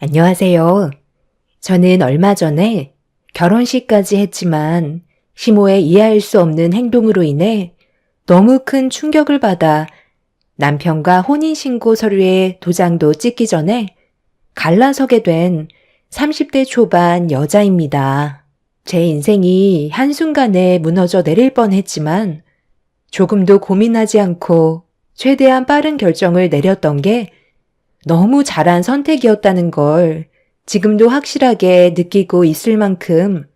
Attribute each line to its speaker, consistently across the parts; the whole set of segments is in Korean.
Speaker 1: 안녕하세요. 저는 얼마 전에 결혼식까지 했지만 시모의 이해할 수 없는 행동으로 인해 너무 큰 충격을 받아 남편과 혼인신고 서류에 도장도 찍기 전에 갈라서게 된 30대 초반 여자입니다. 제 인생이 한순간에 무너져 내릴 뻔했지만 조금도 고민하지 않고 최대한 빠른 결정을 내렸던 게 너무 잘한 선택이었다는 걸 지금도 확실하게 느끼고 있을 만큼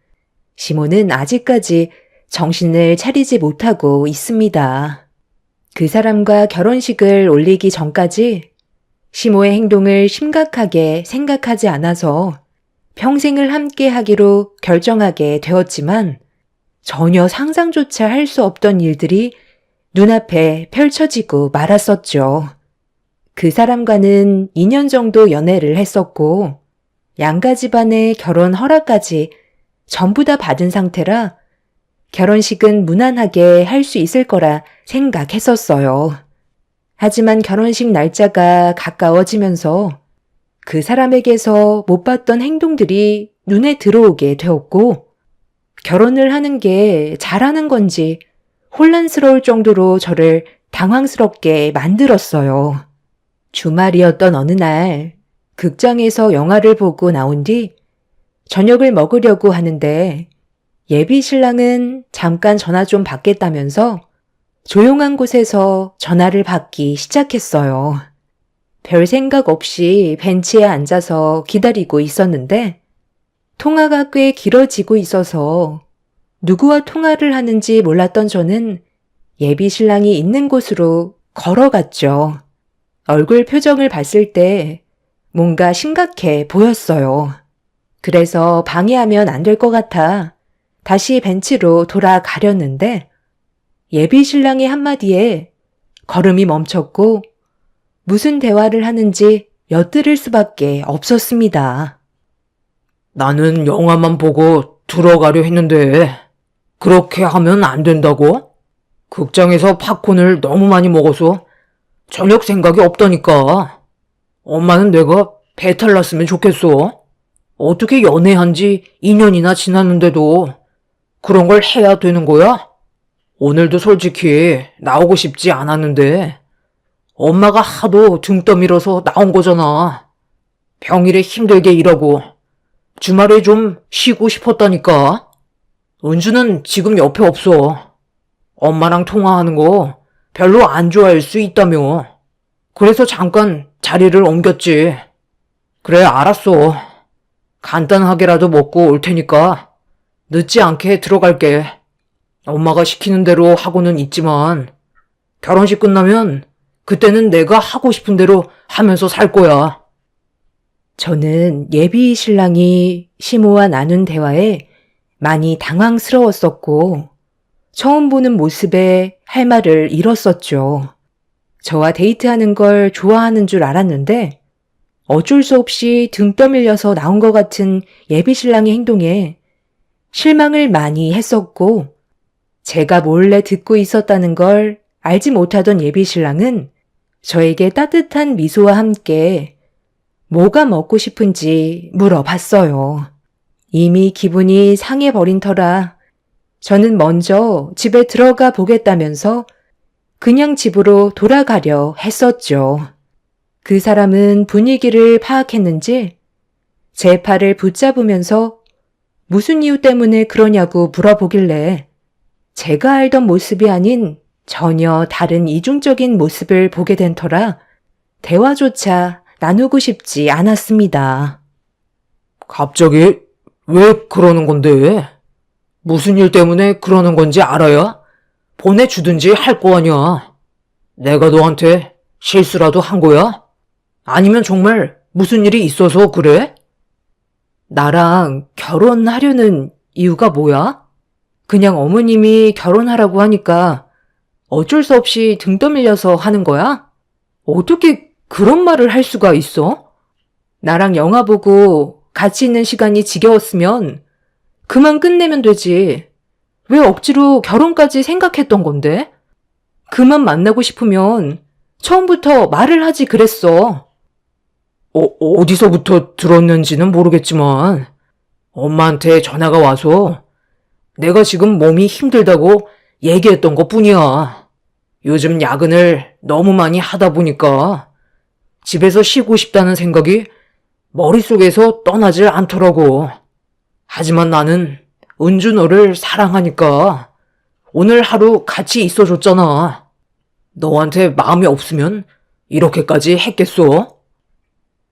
Speaker 1: 시모는 아직까지 정신을 차리지 못하고 있습니다. 그 사람과 결혼식을 올리기 전까지 시모의 행동을 심각하게 생각하지 않아서 평생을 함께 하기로 결정하게 되었지만 전혀 상상조차 할 수 없던 일들이 눈앞에 펼쳐지고 말았었죠. 그 사람과는 2년 정도 연애를 했었고 양가 집안의 결혼 허락까지 전부 다 받은 상태라 결혼식은 무난하게 할 수 있을 거라 생각했었어요. 하지만 결혼식 날짜가 가까워지면서 그 사람에게서 못 봤던 행동들이 눈에 들어오게 되었고 결혼을 하는 게 잘하는 건지 혼란스러울 정도로 저를 당황스럽게 만들었어요. 주말이었던 어느 날 극장에서 영화를 보고 나온 뒤 저녁을 먹으려고 하는데 예비 신랑은 잠깐 전화 좀 받겠다면서 조용한 곳에서 전화를 받기 시작했어요. 별 생각 없이 벤치에 앉아서 기다리고 있었는데 통화가 꽤 길어지고 있어서 누구와 통화를 하는지 몰랐던 저는 예비 신랑이 있는 곳으로 걸어갔죠. 얼굴 표정을 봤을 때 뭔가 심각해 보였어요. 그래서 방해하면 안 될 것 같아 다시 벤치로 돌아가려는데 예비 신랑의 한마디에 걸음이 멈췄고 무슨 대화를 하는지 엿들을 수밖에 없었습니다.
Speaker 2: 나는 영화만 보고 들어가려 했는데 그렇게 하면 안 된다고? 극장에서 팝콘을 너무 많이 먹어서 저녁 생각이 없다니까. 엄마는 내가 배탈 났으면 좋겠어. 어떻게 연애한 지 2년이나 지났는데도 그런 걸 해야 되는 거야? 오늘도 솔직히 나오고 싶지 않았는데 엄마가 하도 등 떠밀어서 나온 거잖아. 평일에 힘들게 일하고 주말에 좀 쉬고 싶었다니까. 은주는 지금 옆에 없어. 엄마랑 통화하는 거 별로 안 좋아할 수 있다며. 그래서 잠깐 자리를 옮겼지. 그래, 알았어. 간단하게라도 먹고 올 테니까 늦지 않게 들어갈게. 엄마가 시키는 대로 하고는 있지만 결혼식 끝나면 그때는 내가 하고 싶은 대로 하면서 살 거야.
Speaker 1: 저는 예비 신랑이 시모와 나눈 대화에 많이 당황스러웠었고 처음 보는 모습에 할 말을 잃었었죠. 저와 데이트하는 걸 좋아하는 줄 알았는데 어쩔 수 없이 등 떠밀려서 나온 것 같은 예비 신랑의 행동에 실망을 많이 했었고 제가 몰래 듣고 있었다는 걸 알지 못하던 예비 신랑은 저에게 따뜻한 미소와 함께 뭐가 먹고 싶은지 물어봤어요. 이미 기분이 상해버린 터라 저는 먼저 집에 들어가 보겠다면서 그냥 집으로 돌아가려 했었죠. 그 사람은 분위기를 파악했는지 제 팔을 붙잡으면서 무슨 이유 때문에 그러냐고 물어보길래 제가 알던 모습이 아닌 전혀 다른 이중적인 모습을 보게 된 터라 대화조차 나누고 싶지 않았습니다.
Speaker 2: 갑자기 왜 그러는 건데? 무슨 일 때문에 그러는 건지 알아야 보내주든지 할 거 아니야. 내가 너한테 실수라도 한 거야? 아니면 정말 무슨 일이 있어서 그래?
Speaker 1: 나랑 결혼하려는 이유가 뭐야? 그냥 어머님이 결혼하라고 하니까 어쩔 수 없이 등 떠밀려서 하는 거야? 어떻게 그런 말을 할 수가 있어? 나랑 영화 보고 같이 있는 시간이 지겨웠으면 그만 끝내면 되지. 왜 억지로 결혼까지 생각했던 건데? 그만 만나고 싶으면 처음부터 말을 하지 그랬어.
Speaker 2: 어디서부터 들었는지는 모르겠지만 엄마한테 전화가 와서 내가 지금 몸이 힘들다고 얘기했던 것뿐이야. 요즘 야근을 너무 많이 하다 보니까 집에서 쉬고 싶다는 생각이 머릿속에서 떠나질 않더라고. 하지만 나는 은주 너를 사랑하니까 오늘 하루 같이 있어줬잖아. 너한테 마음이 없으면 이렇게까지 했겠어?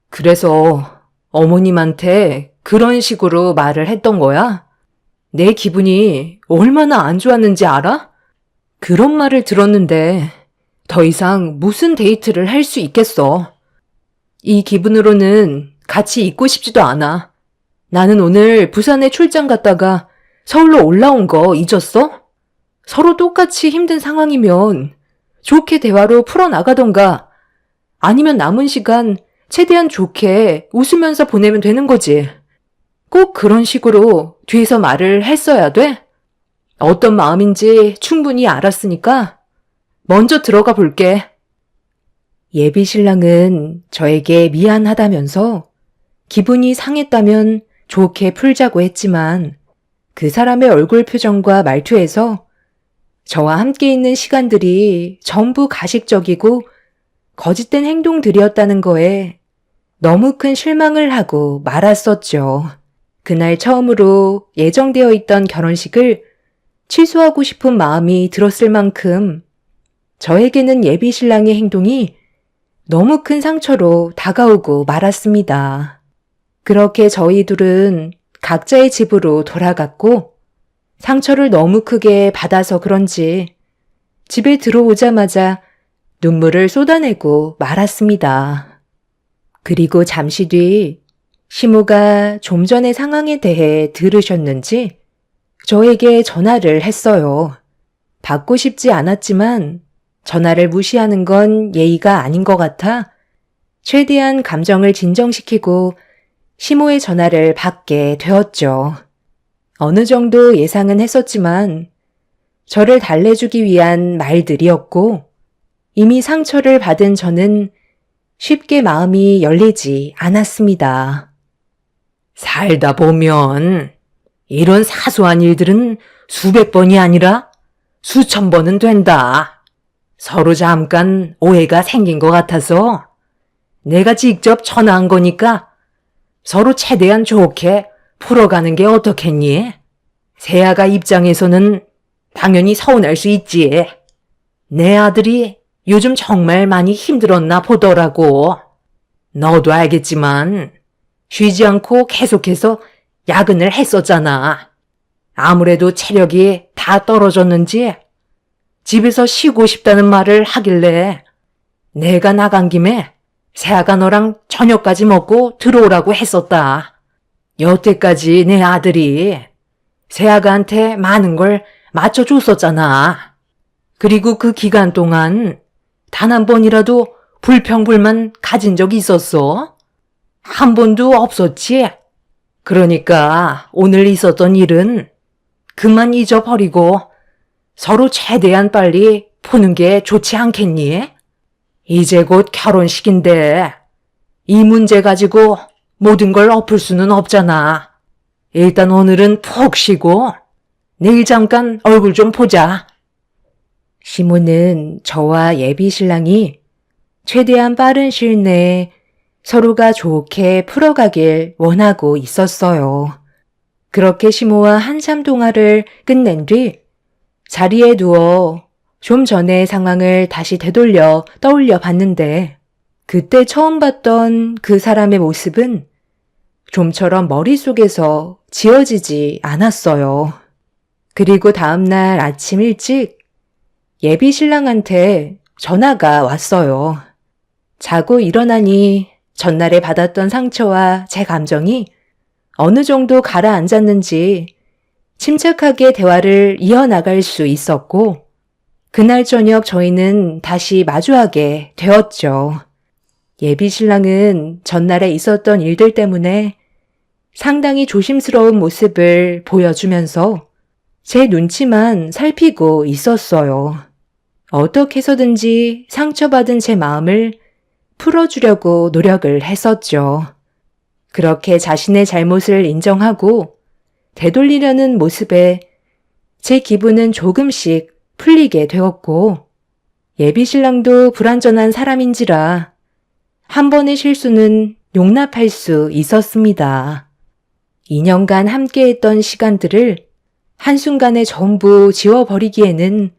Speaker 1: 그래서 어머님한테 그런 식으로 말을 했던 거야? 내 기분이 얼마나 안 좋았는지 알아? 그런 말을 들었는데 더 이상 무슨 데이트를 할 수 있겠어. 이 기분으로는 같이 있고 싶지도 않아. 나는 오늘 부산에 출장 갔다가 서울로 올라온 거 잊었어? 서로 똑같이 힘든 상황이면 좋게 대화로 풀어나가던가 아니면 남은 시간 최대한 좋게 웃으면서 보내면 되는 거지. 꼭 그런 식으로 뒤에서 말을 했어야 돼? 어떤 마음인지 충분히 알았으니까 먼저 들어가 볼게. 예비 신랑은 저에게 미안하다면서 기분이 상했다면 좋게 풀자고 했지만 그 사람의 얼굴 표정과 말투에서 저와 함께 있는 시간들이 전부 가식적이고 거짓된 행동들이었다는 거에 너무 큰 실망을 하고 말았었죠. 그날 처음으로 예정되어 있던 결혼식을 취소하고 싶은 마음이 들었을 만큼 저에게는 예비 신랑의 행동이 너무 큰 상처로 다가오고 말았습니다. 그렇게 저희 둘은 각자의 집으로 돌아갔고 상처를 너무 크게 받아서 그런지 집에 들어오자마자 눈물을 쏟아내고 말았습니다. 그리고 잠시 뒤 시모가 좀 전의 상황에 대해 들으셨는지 저에게 전화를 했어요. 받고 싶지 않았지만 전화를 무시하는 건 예의가 아닌 것 같아 최대한 감정을 진정시키고 시모의 전화를 받게 되었죠. 어느 정도 예상은 했었지만 저를 달래주기 위한 말들이었고 이미 상처를 받은 저는 쉽게 마음이 열리지 않았습니다.
Speaker 2: 살다 보면 이런 사소한 일들은 수백 번이 아니라 수천 번은 된다. 서로 잠깐 오해가 생긴 것 같아서 내가 직접 전화한 거니까 서로 최대한 좋게 풀어가는 게 어떻겠니? 세아가 입장에서는 당연히 서운할 수 있지. 내 아들이 요즘 정말 많이 힘들었나 보더라고. 너도 알겠지만 쉬지 않고 계속해서 야근을 했었잖아. 아무래도 체력이 다 떨어졌는지 집에서 쉬고 싶다는 말을 하길래 내가 나간 김에 세아가 너랑 저녁까지 먹고 들어오라고 했었다. 여태까지 내 아들이 세아가한테 많은 걸 맞춰줬었잖아. 그리고 그 기간 동안 단 한 번이라도 불평불만 가진 적이 있었어? 한 번도 없었지? 그러니까 오늘 있었던 일은 그만 잊어버리고 서로 최대한 빨리 푸는 게 좋지 않겠니? 이제 곧 결혼식인데 이 문제 가지고 모든 걸 엎을 수는 없잖아. 일단 오늘은 푹 쉬고 내일 잠깐 얼굴 좀 보자.
Speaker 1: 시모는 저와 예비 신랑이 최대한 빠른 시일 내에 서로가 좋게 풀어가길 원하고 있었어요. 그렇게 시모와 한참 동화를 끝낸 뒤 자리에 누워 좀 전의 상황을 다시 되돌려 떠올려 봤는데 그때 처음 봤던 그 사람의 모습은 좀처럼 머릿속에서 지워지지 않았어요. 그리고 다음날 아침 일찍 예비 신랑한테 전화가 왔어요. 자고 일어나니 전날에 받았던 상처와 제 감정이 어느 정도 가라앉았는지 침착하게 대화를 이어나갈 수 있었고 그날 저녁 저희는 다시 마주하게 되었죠. 예비 신랑은 전날에 있었던 일들 때문에 상당히 조심스러운 모습을 보여주면서 제 눈치만 살피고 있었어요. 어떻게 해서든지 상처받은 제 마음을 풀어주려고 노력을 했었죠. 그렇게 자신의 잘못을 인정하고 되돌리려는 모습에 제 기분은 조금씩 풀리게 되었고, 예비신랑도 불완전한 사람인지라 한 번의 실수는 용납할 수 있었습니다. 2년간 함께했던 시간들을 한순간에 전부 지워버리기에는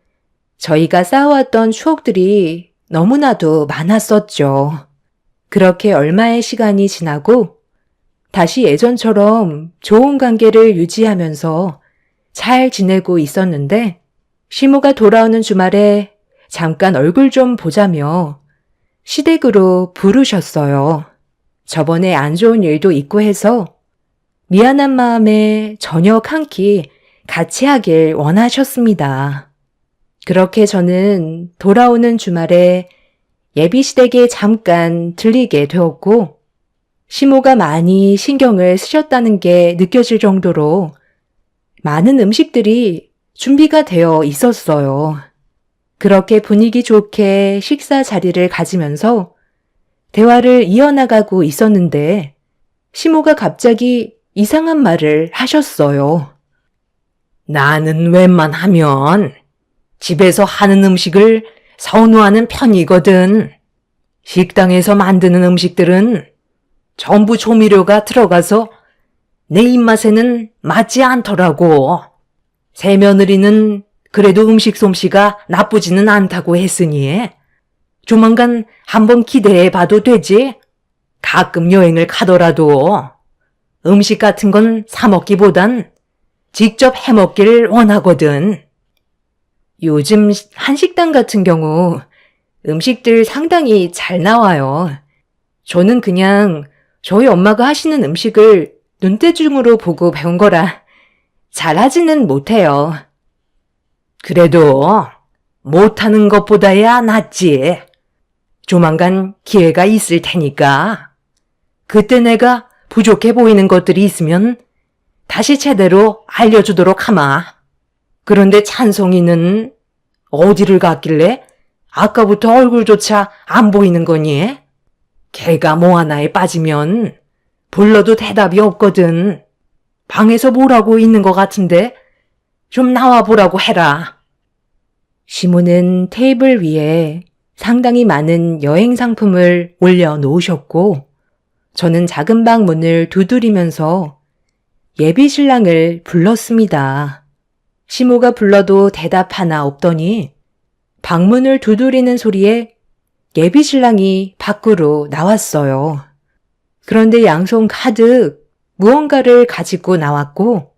Speaker 1: 저희가 쌓아왔던 추억들이 너무나도 많았었죠. 그렇게 얼마의 시간이 지나고 다시 예전처럼 좋은 관계를 유지하면서 잘 지내고 있었는데, 시모가 돌아오는 주말에 잠깐 얼굴 좀 보자며 시댁으로 부르셨어요. 저번에 안 좋은 일도 있고 해서 미안한 마음에 저녁 한 끼 같이 하길 원하셨습니다. 그렇게 저는 돌아오는 주말에 예비시댁에 잠깐 들리게 되었고, 시모가 많이 신경을 쓰셨다는 게 느껴질 정도로 많은 음식들이 준비가 되어 있었어요. 그렇게 분위기 좋게 식사 자리를 가지면서 대화를 이어나가고 있었는데, 시모가 갑자기 이상한 말을 하셨어요.
Speaker 2: 나는 웬만하면 집에서 하는 음식을 선호하는 편이거든. 식당에서 만드는 음식들은 전부 조미료가 들어가서 내 입맛에는 맞지 않더라고. 새며느리는 그래도 음식 솜씨가 나쁘지는 않다고 했으니 조만간 한번 기대해 봐도 되지. 가끔 여행을 가더라도 음식 같은 건 사 먹기보단 직접 해 먹기를 원하거든.
Speaker 1: 요즘 한식당 같은 경우 음식들 상당히 잘 나와요. 저는 그냥 저희 엄마가 하시는 음식을 눈대중으로 보고 배운 거라 잘하지는 못해요.
Speaker 2: 그래도 못하는 것보다야 낫지. 조만간 기회가 있을 테니까 그때 내가 부족해 보이는 것들이 있으면 다시 제대로 알려주도록 하마. 그런데 찬송이는 어디를 갔길래 아까부터 얼굴조차 안 보이는 거니? 걔가 뭐 하나에 빠지면 불러도 대답이 없거든. 방에서 뭘 하고 있는 것 같은데 좀 나와보라고 해라.
Speaker 1: 시모는 테이블 위에 상당히 많은 여행 상품을 올려놓으셨고, 저는 작은 방 문을 두드리면서 예비 신랑을 불렀습니다. 시모가 불러도 대답 하나 없더니 방문을 두드리는 소리에 예비 신랑이 밖으로 나왔어요. 그런데 양손 가득 무언가를 가지고 나왔고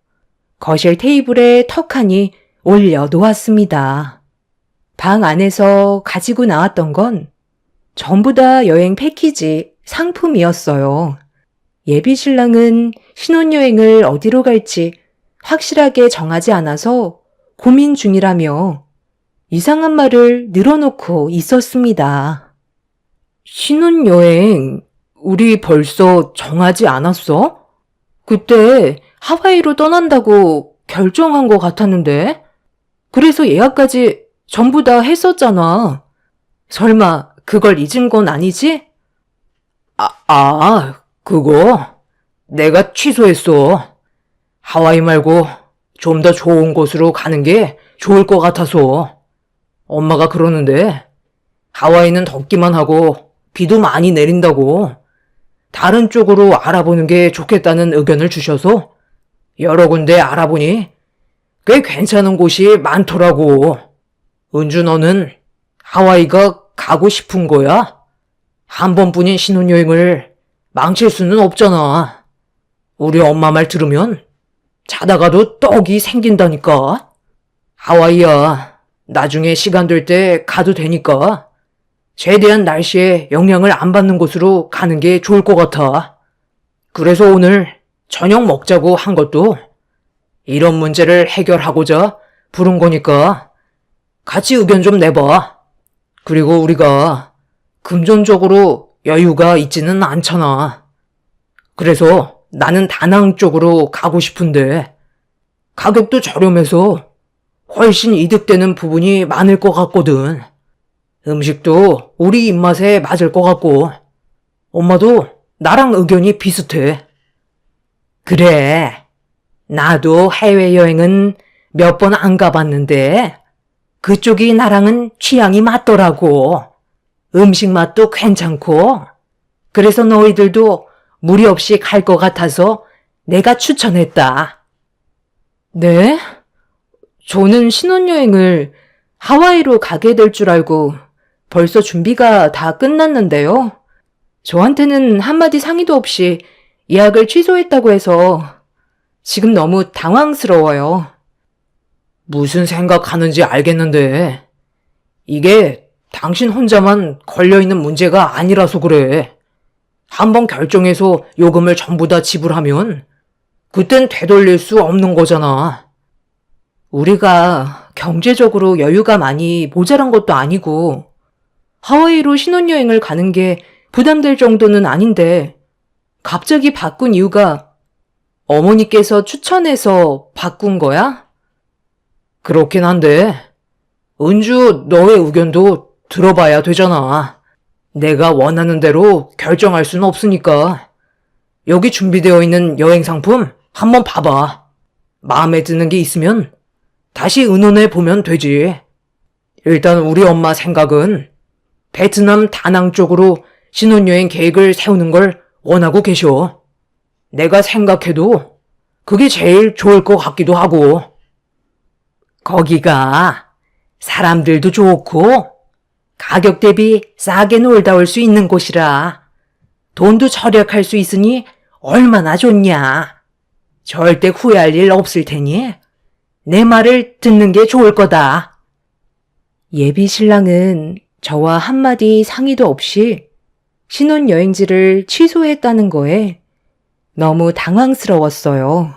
Speaker 1: 거실 테이블에 턱하니 올려놓았습니다. 방 안에서 가지고 나왔던 건 전부 다 여행 패키지 상품이었어요. 예비 신랑은 신혼여행을 어디로 갈지 확실하게 정하지 않아서 고민 중이라며 이상한 말을 늘어놓고 있었습니다.
Speaker 2: 신혼여행 우리 벌써 정하지 않았어? 그때 하와이로 떠난다고 결정한 것 같았는데? 그래서 예약까지 전부 다 했었잖아. 설마 그걸 잊은 건 아니지? 그거 내가 취소했어. 하와이 말고 좀 더 좋은 곳으로 가는 게 좋을 것 같아서. 엄마가 그러는데 하와이는 덥기만 하고 비도 많이 내린다고 다른 쪽으로 알아보는 게 좋겠다는 의견을 주셔서 여러 군데 알아보니 꽤 괜찮은 곳이 많더라고. 은주 너는 하와이가 가고 싶은 거야? 한 번뿐인 신혼여행을 망칠 수는 없잖아. 우리 엄마 말 들으면 자다가도 떡이 생긴다니까. 하와이야, 나중에 시간 될 때 가도 되니까 최대한 날씨에 영향을 안 받는 곳으로 가는 게 좋을 것 같아. 그래서 오늘 저녁 먹자고 한 것도 이런 문제를 해결하고자 부른 거니까 같이 의견 좀 내봐. 그리고 우리가 금전적으로 여유가 있지는 않잖아. 그래서 나는 다낭 쪽으로 가고 싶은데 가격도 저렴해서 훨씬 이득되는 부분이 많을 것 같거든. 음식도 우리 입맛에 맞을 것 같고, 엄마도 나랑 의견이 비슷해.
Speaker 1: 그래. 나도 해외여행은 몇 번 안 가봤는데 그쪽이 나랑은 취향이 맞더라고. 음식 맛도 괜찮고. 그래서 너희들도 무리 없이 갈 것 같아서 내가 추천했다. 네? 저는 신혼여행을 하와이로 가게 될 줄 알고 벌써 준비가 다 끝났는데요. 저한테는 한마디 상의도 없이 예약을 취소했다고 해서 지금 너무 당황스러워요.
Speaker 2: 무슨 생각하는지 알겠는데, 이게 당신 혼자만 걸려있는 문제가 아니라서 그래. 한번 결정해서 요금을 전부 다 지불하면 그땐 되돌릴 수 없는 거잖아.
Speaker 1: 우리가 경제적으로 여유가 많이 모자란 것도 아니고 하와이로 신혼여행을 가는 게 부담될 정도는 아닌데 갑자기 바꾼 이유가 어머니께서 추천해서 바꾼 거야?
Speaker 2: 그렇긴 한데, 은주 너의 의견도 들어봐야 되잖아. 내가 원하는 대로 결정할 수는 없으니까. 여기 준비되어 있는 여행 상품 한번 봐봐. 마음에 드는 게 있으면 다시 의논해 보면 되지. 일단 우리 엄마 생각은 베트남 다낭 쪽으로 신혼여행 계획을 세우는 걸 원하고 계셔. 내가 생각해도 그게 제일 좋을 것 같기도 하고.
Speaker 1: 거기가 사람들도 좋고 가격 대비 싸게 놀다 올 수 있는 곳이라 돈도 절약할 수 있으니 얼마나 좋냐. 절대 후회할 일 없을 테니 내 말을 듣는 게 좋을 거다. 예비 신랑은 저와 한마디 상의도 없이 신혼여행지를 취소했다는 거에 너무 당황스러웠어요.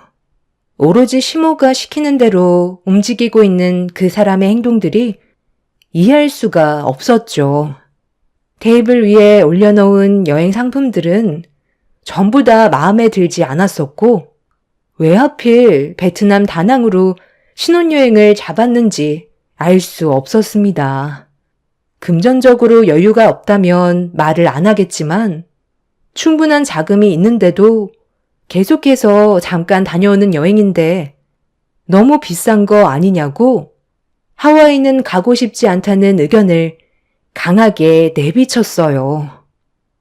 Speaker 1: 오로지 시모가 시키는 대로 움직이고 있는 그 사람의 행동들이 이해할 수가 없었죠. 테이블 위에 올려놓은 여행 상품들은 전부 다 마음에 들지 않았었고 왜 하필 베트남 다낭으로 신혼여행을 잡았는지 알 수 없었습니다. 금전적으로 여유가 없다면 말을 안 하겠지만 충분한 자금이 있는데도 계속해서 잠깐 다녀오는 여행인데 너무 비싼 거 아니냐고 하와이는 가고 싶지 않다는 의견을 강하게 내비쳤어요.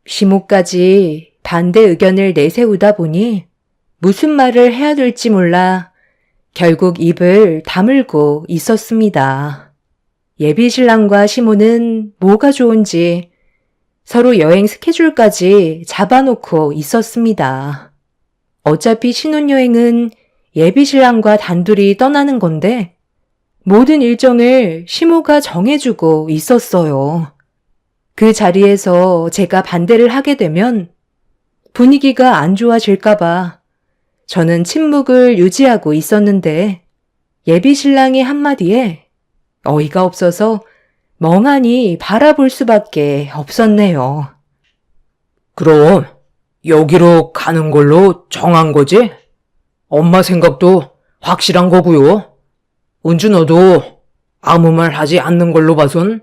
Speaker 1: 시모까지 반대 의견을 내세우다 보니 무슨 말을 해야 될지 몰라 결국 입을 다물고 있었습니다. 예비 신랑과 시모는 뭐가 좋은지 서로 여행 스케줄까지 잡아놓고 있었습니다. 어차피 신혼여행은 예비 신랑과 단둘이 떠나는 건데 모든 일정을 시모가 정해주고 있었어요. 그 자리에서 제가 반대를 하게 되면 분위기가 안 좋아질까봐 저는 침묵을 유지하고 있었는데 예비 신랑의 한마디에 어이가 없어서 멍하니 바라볼 수밖에 없었네요.
Speaker 2: 그럼 여기로 가는 걸로 정한 거지? 엄마 생각도 확실한 거고요. 은주 너도 아무 말 하지 않는 걸로 봐선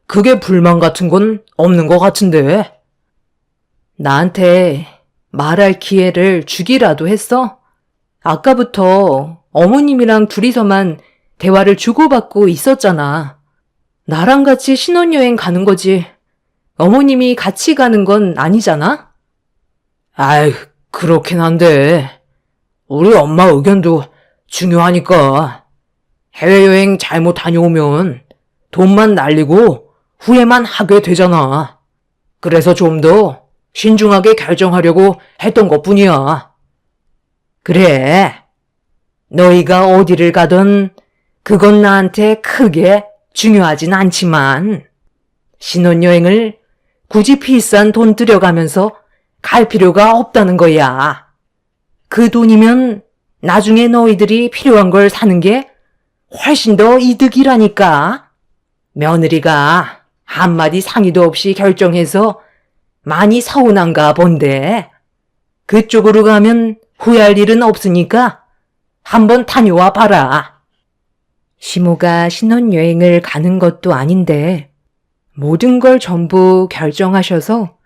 Speaker 2: 그게 불만 같은 건 없는 것 같은데.
Speaker 1: 나한테 말할 기회를 주기라도 했어? 아까부터 어머님이랑 둘이서만 대화를 주고받고 있었잖아. 나랑 같이 신혼여행 가는 거지. 어머님이 같이 가는 건 아니잖아?
Speaker 2: 아이, 그렇긴 한데 우리 엄마 의견도 중요하니까. 해외여행 잘못 다녀오면 돈만 날리고 후회만 하게 되잖아. 그래서 좀 더 신중하게 결정하려고 했던 것뿐이야.
Speaker 1: 그래. 너희가 어디를 가든 그건 나한테 크게 중요하진 않지만 신혼여행을 굳이 비싼 돈 들여가면서 갈 필요가 없다는 거야. 그 돈이면 나중에 너희들이 필요한 걸 사는 게 훨씬 더 이득이라니까. 며느리가 한마디 상의도 없이 결정해서 많이 서운한가 본데 그쪽으로 가면 후회할 일은 없으니까 한번 다녀와 봐라. 시모가 신혼여행을 가는 것도 아닌데 모든 걸 전부 결정하셔서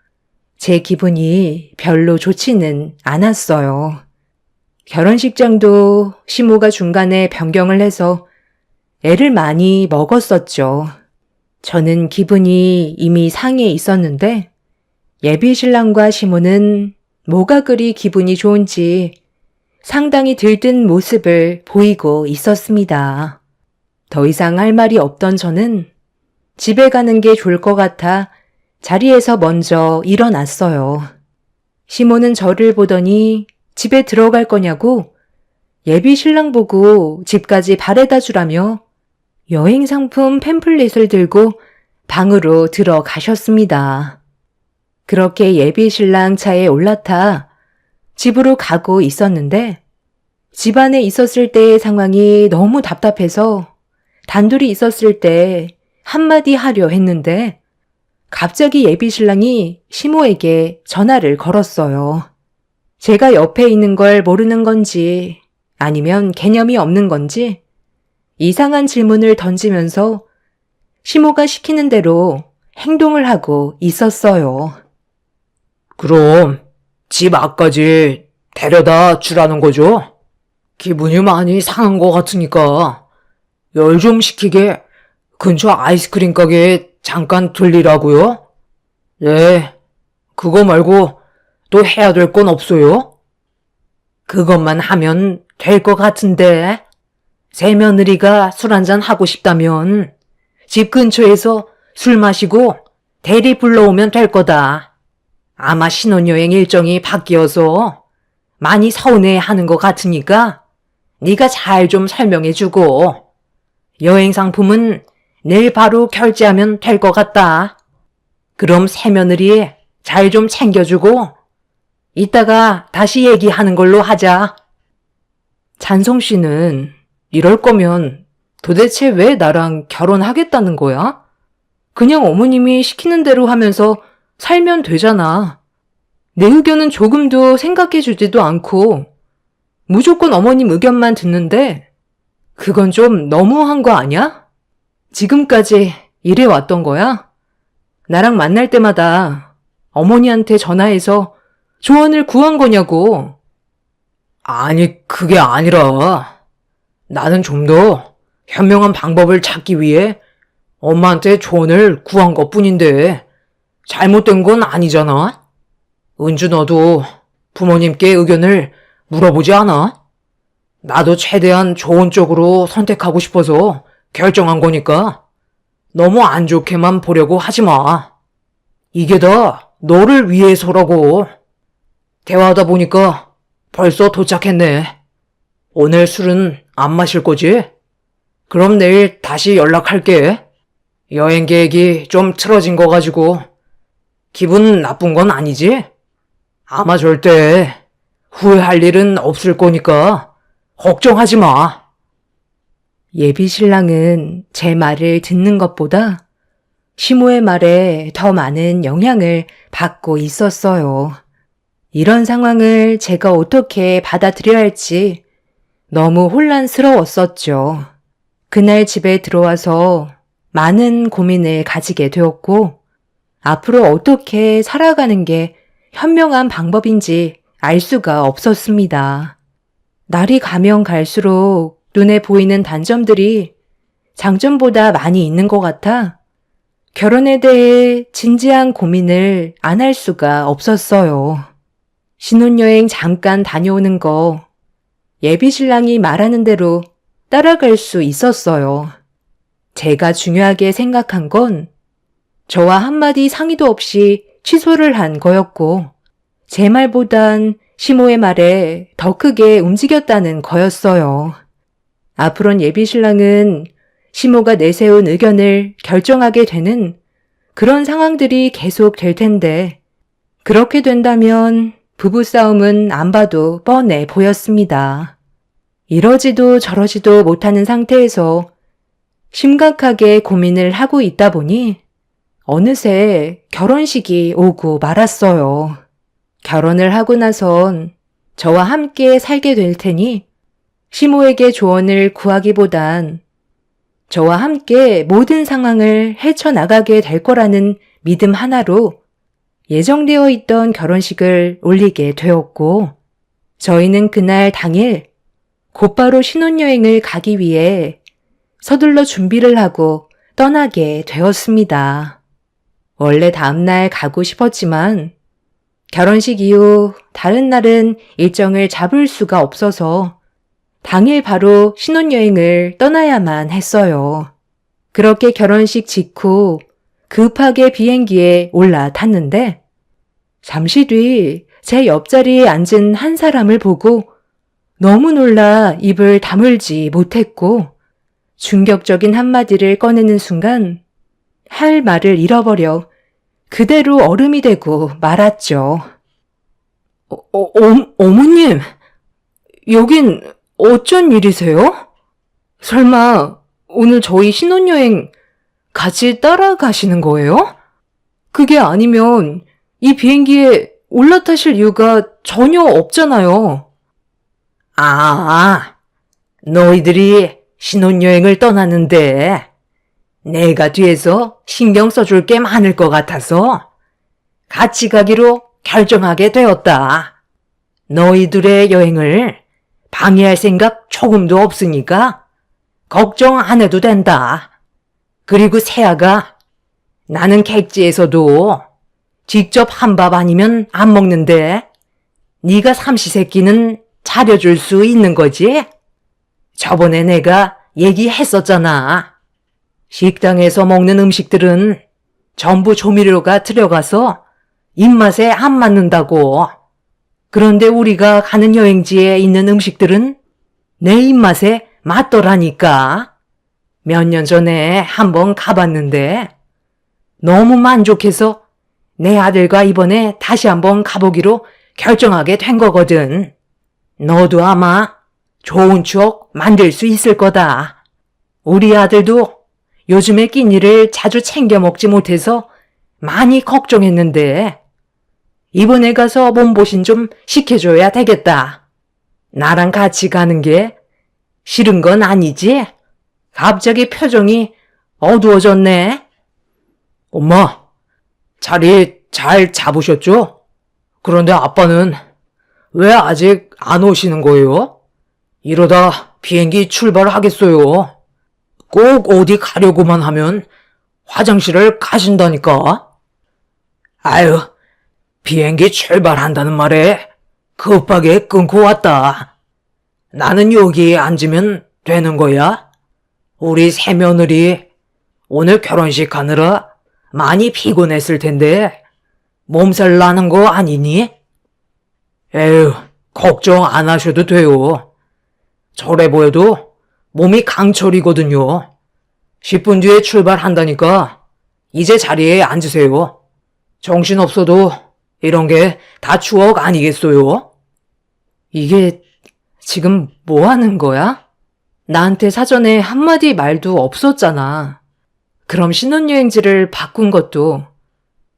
Speaker 1: 제 기분이 별로 좋지는 않았어요. 결혼식장도 시모가 중간에 변경을 해서 애를 많이 먹었었죠. 저는 기분이 이미 상해 있었는데 예비 신랑과 시모는 뭐가 그리 기분이 좋은지 상당히 들뜬 모습을 보이고 있었습니다. 더 이상 할 말이 없던 저는 집에 가는 게 좋을 것 같아 자리에서 먼저 일어났어요. 시모는 저를 보더니 집에 들어갈 거냐고 예비 신랑 보고 집까지 바래다 주라며 여행 상품 팸플릿을 들고 방으로 들어가셨습니다. 그렇게 예비 신랑 차에 올라타 집으로 가고 있었는데 집 안에 있었을 때의 상황이 너무 답답해서 단둘이 있었을 때 한마디 하려 했는데 갑자기 예비 신랑이 시모에게 전화를 걸었어요. 제가 옆에 있는 걸 모르는 건지 아니면 개념이 없는 건지 이상한 질문을 던지면서 시모가 시키는 대로 행동을 하고 있었어요.
Speaker 2: 그럼 집 앞까지 데려다 주라는 거죠? 기분이 많이 상한 것 같으니까 열 좀 식히게 근처 아이스크림 가게에 잠깐 들리라고요? 네, 그거 말고 또 해야 될 건 없어요? 그것만 하면 될 것 같은데 새며느리가 술 한잔 하고 싶다면 집 근처에서 술 마시고 대리 불러오면 될 거다. 아마 신혼여행 일정이 바뀌어서 많이 서운해하는 것 같으니까 네가 잘 좀 설명해주고 여행 상품은 내일 바로 결제하면 될 것 같다. 그럼 새며느리 잘 좀 챙겨주고 이따가 다시 얘기하는 걸로 하자.
Speaker 1: 잔성 씨는 이럴 거면 도대체 왜 나랑 결혼하겠다는 거야? 그냥 어머님이 시키는 대로 하면서 살면 되잖아. 내 의견은 조금도 생각해 주지도 않고 무조건 어머님 의견만 듣는데 그건 좀 너무한 거 아니야? 지금까지 이래 왔던 거야? 나랑 만날 때마다 어머니한테 전화해서 조언을 구한 거냐고.
Speaker 2: 아니, 그게 아니라 나는 좀 더 현명한 방법을 찾기 위해 엄마한테 조언을 구한 것뿐인데 잘못된 건 아니잖아? 은주 너도 부모님께 의견을 물어보지 않아? 나도 최대한 좋은 쪽으로 선택하고 싶어서 결정한 거니까 너무 안 좋게만 보려고 하지 마. 이게 다 너를 위해서라고. 대화하다 보니까 벌써 도착했네. 오늘 술은 안 마실 거지? 그럼 내일 다시 연락할게. 여행 계획이 좀 틀어진 거 가지고 기분 나쁜 건 아니지? 아마 절대 후회할 일은 없을 거니까 걱정하지 마.
Speaker 1: 예비 신랑은 제 말을 듣는 것보다 시모의 말에 더 많은 영향을 받고 있었어요. 이런 상황을 제가 어떻게 받아들여야 할지 너무 혼란스러웠었죠. 그날 집에 들어와서 많은 고민을 가지게 되었고 앞으로 어떻게 살아가는 게 현명한 방법인지 알 수가 없었습니다. 날이 가면 갈수록 눈에 보이는 단점들이 장점보다 많이 있는 것 같아 결혼에 대해 진지한 고민을 안 할 수가 없었어요. 신혼여행 잠깐 다녀오는 거 예비 신랑이 말하는 대로 따라갈 수 있었어요. 제가 중요하게 생각한 건 저와 한마디 상의도 없이 취소를 한 거였고 제 말보단 시모의 말에 더 크게 움직였다는 거였어요. 앞으론 예비 신랑은 시모가 내세운 의견을 결정하게 되는 그런 상황들이 계속 될 텐데 그렇게 된다면 부부싸움은 안 봐도 뻔해 보였습니다. 이러지도 저러지도 못하는 상태에서 심각하게 고민을 하고 있다 보니 어느새 결혼식이 오고 말았어요. 결혼을 하고 나선 저와 함께 살게 될 테니 시모에게 조언을 구하기보단 저와 함께 모든 상황을 헤쳐나가게 될 거라는 믿음 하나로 예정되어 있던 결혼식을 올리게 되었고, 저희는 그날 당일 곧바로 신혼여행을 가기 위해 서둘러 준비를 하고 떠나게 되었습니다. 원래 다음날 가고 싶었지만 결혼식 이후 다른 날은 일정을 잡을 수가 없어서 당일 바로 신혼여행을 떠나야만 했어요. 그렇게 결혼식 직후 급하게 비행기에 올라탔는데 잠시 뒤 제 옆자리에 앉은 한 사람을 보고 너무 놀라 입을 다물지 못했고 충격적인 한마디를 꺼내는 순간 할 말을 잃어버려 그대로 얼음이 되고 말았죠. 어머님, 여긴 어쩐 일이세요? 설마 오늘 저희 신혼여행 같이 따라가시는 거예요? 그게 아니면 이 비행기에 올라타실 이유가 전혀 없잖아요. 너희들이 신혼여행을 떠나는데 내가 뒤에서 신경 써줄 게 많을 것 같아서 같이 가기로 결정하게 되었다. 너희들의 여행을 방해할 생각 조금도 없으니까 걱정 안 해도 된다. 그리고 세아가 나는 객지에서도 직접 한 밥 아니면 안 먹는데 네가 삼시세끼는 차려줄 수 있는 거지? 저번에 내가 얘기했었잖아. 식당에서 먹는 음식들은 전부 조미료가 들어가서 입맛에 안 맞는다고. 그런데 우리가 가는 여행지에 있는 음식들은 내 입맛에 맞더라니까. 몇 년 전에 한번 가봤는데 너무 만족해서 내 아들과 이번에 다시 한번 가보기로 결정하게 된 거거든. 너도 아마 좋은 추억 만들 수 있을 거다. 우리 아들도 요즘에 끼니를 자주 챙겨 먹지 못해서 많이 걱정했는데 이번에 가서 몸보신 좀 시켜줘야 되겠다. 나랑 같이 가는 게 싫은 건 아니지? 갑자기 표정이 어두워졌네. 엄마, 자리 잘 잡으셨죠? 그런데 아빠는 왜 아직 안 오시는 거예요? 이러다 비행기 출발하겠어요. 꼭 어디 가려고만 하면 화장실을 가신다니까. 아유, 비행기 출발한다는 말에 급하게 끊고 왔다. 나는 여기에 앉으면 되는 거야? 우리 새며느리 오늘 결혼식 하느라 많이 피곤했을 텐데 몸살 나는 거 아니니? 에휴, 걱정 안 하셔도 돼요. 저래 보여도 몸이 강철이거든요. 10분 뒤에 출발한다니까 이제 자리에 앉으세요. 정신없어도 이런 게 다 추억 아니겠어요? 이게 지금 뭐 하는 거야? 나한테 사전에 한마디 말도 없었잖아. 그럼 신혼여행지를 바꾼 것도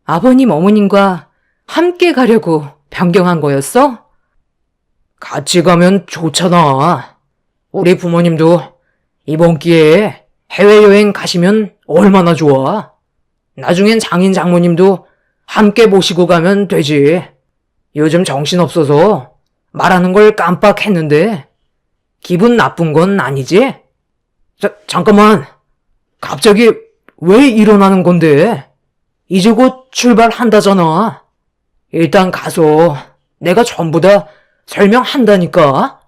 Speaker 1: 아버님, 어머님과 함께 가려고 변경한 거였어? 같이 가면 좋잖아. 우리 부모님도 이번 기회에 해외여행 가시면 얼마나 좋아. 나중엔 장인 장모님도 함께 모시고 가면 되지. 요즘 정신없어서 말하는 걸 깜빡했는데 기분 나쁜 건 아니지? 잠깐만. 갑자기 왜 일어나는 건데? 이제 곧 출발한다잖아. 일단 가서 내가 전부 다 설명한다니까.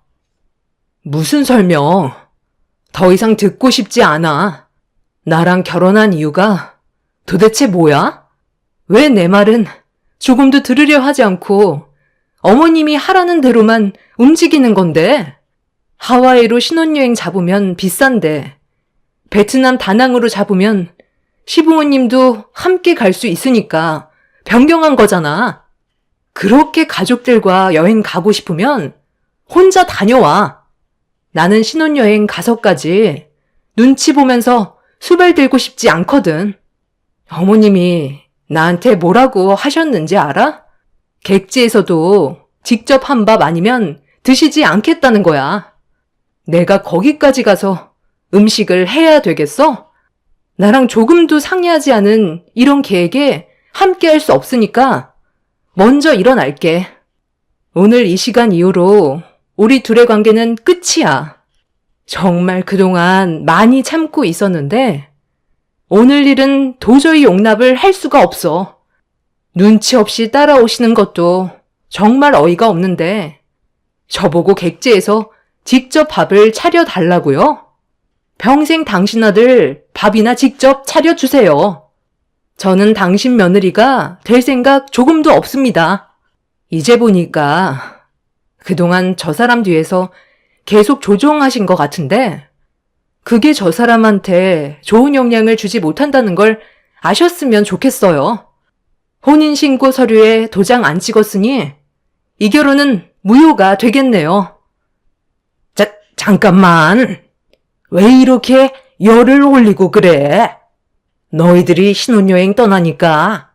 Speaker 1: 무슨 설명? 더 이상 듣고 싶지 않아. 나랑 결혼한 이유가 도대체 뭐야? 왜 내 말은 조금도 들으려 하지 않고 어머님이 하라는 대로만 움직이는 건데? 하와이로 신혼여행 잡으면 비싼데 베트남 다낭으로 잡으면 시부모님도 함께 갈 수 있으니까 변경한 거잖아. 그렇게 가족들과 여행 가고 싶으면 혼자 다녀와. 나는 신혼여행 가서까지 눈치 보면서 수발 들고 싶지 않거든. 어머님이 나한테 뭐라고 하셨는지 알아? 객지에서도 직접 한 밥 아니면 드시지 않겠다는 거야. 내가 거기까지 가서 음식을 해야 되겠어? 나랑 조금도 상의하지 않은 이런 계획에 함께 할 수 없으니까 먼저 일어날게. 오늘 이 시간 이후로 우리 둘의 관계는 끝이야. 정말 그동안 많이 참고 있었는데 오늘 일은 도저히 용납을 할 수가 없어. 눈치 없이 따라오시는 것도 정말 어이가 없는데 저보고 객지에서 직접 밥을 차려달라고요? 평생 당신 아들 밥이나 직접 차려주세요. 저는 당신 며느리가 될 생각 조금도 없습니다. 이제 보니까 그동안 저 사람 뒤에서 계속 조종하신 것 같은데 그게 저 사람한테 좋은 영향을 주지 못한다는 걸 아셨으면 좋겠어요. 혼인신고 서류에 도장 안 찍었으니 이 결혼은 무효가 되겠네요.
Speaker 2: 잠깐만. 왜 이렇게 열을 올리고 그래? 너희들이 신혼여행 떠나니까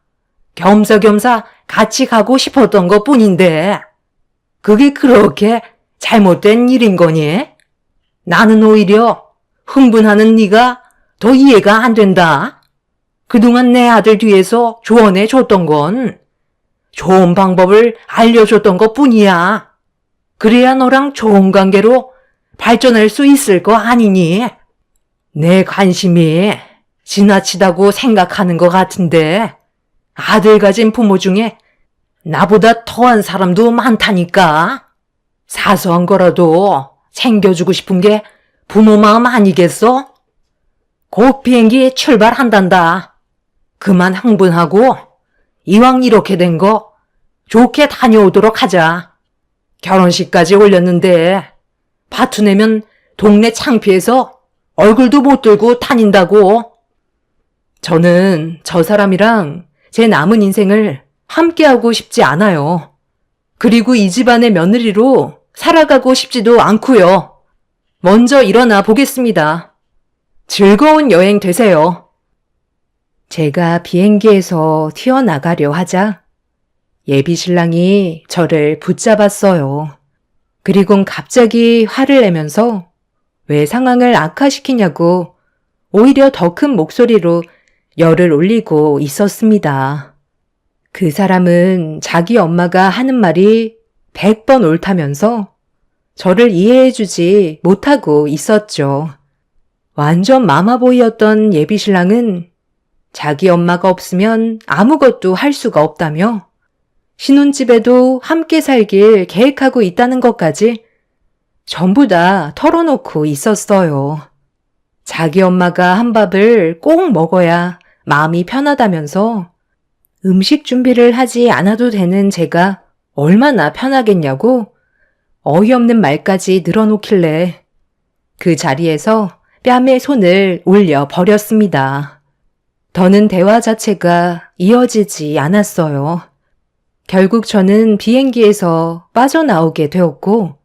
Speaker 2: 겸사겸사 같이 가고 싶었던 것 뿐인데 그게 그렇게 잘못된 일인 거니? 나는 오히려 흥분하는 네가 더 이해가 안 된다. 그동안 내 아들 뒤에서 조언해 줬던 건 좋은 방법을 알려줬던 것 뿐이야. 그래야 너랑 좋은 관계로 발전할 수 있을 거 아니니? 내 관심이 지나치다고 생각하는 것 같은데 아들 가진 부모 중에 나보다 더한 사람도 많다니까. 사소한 거라도 챙겨주고 싶은 게 부모 마음 아니겠어? 곧 비행기 출발한단다. 그만 흥분하고 이왕 이렇게 된 거 좋게 다녀오도록 하자. 결혼식까지 올렸는데 파투 내면 동네 창피해서 얼굴도 못 들고 다닌다고. 저는 저 사람이랑 제 남은 인생을 함께하고 싶지 않아요. 그리고 이 집안의 며느리로 살아가고 싶지도 않고요. 먼저 일어나 보겠습니다. 즐거운 여행 되세요. 제가 비행기에서 튀어나가려 하자 예비 신랑이 저를 붙잡았어요. 그리곤 갑자기 화를 내면서 왜 상황을 악화시키냐고 오히려 더 큰 목소리로 열을 올리고 있었습니다. 그 사람은 자기 엄마가 하는 말이 100번 옳다면서 저를 이해해주지 못하고 있었죠. 완전 마마보이였던 예비 신랑은 자기 엄마가 없으면 아무것도 할 수가 없다며 신혼집에도 함께 살길 계획하고 있다는 것까지 전부 다 털어놓고 있었어요. 자기 엄마가 한 밥을 꼭 먹어야 마음이 편하다면서 음식 준비를 하지 않아도 되는 제가 얼마나 편하겠냐고 어이없는 말까지 늘어놓길래 그 자리에서 뺨에 손을 올려 버렸습니다. 더는 대화 자체가 이어지지 않았어요. 결국 저는 비행기에서 빠져나오게 되었고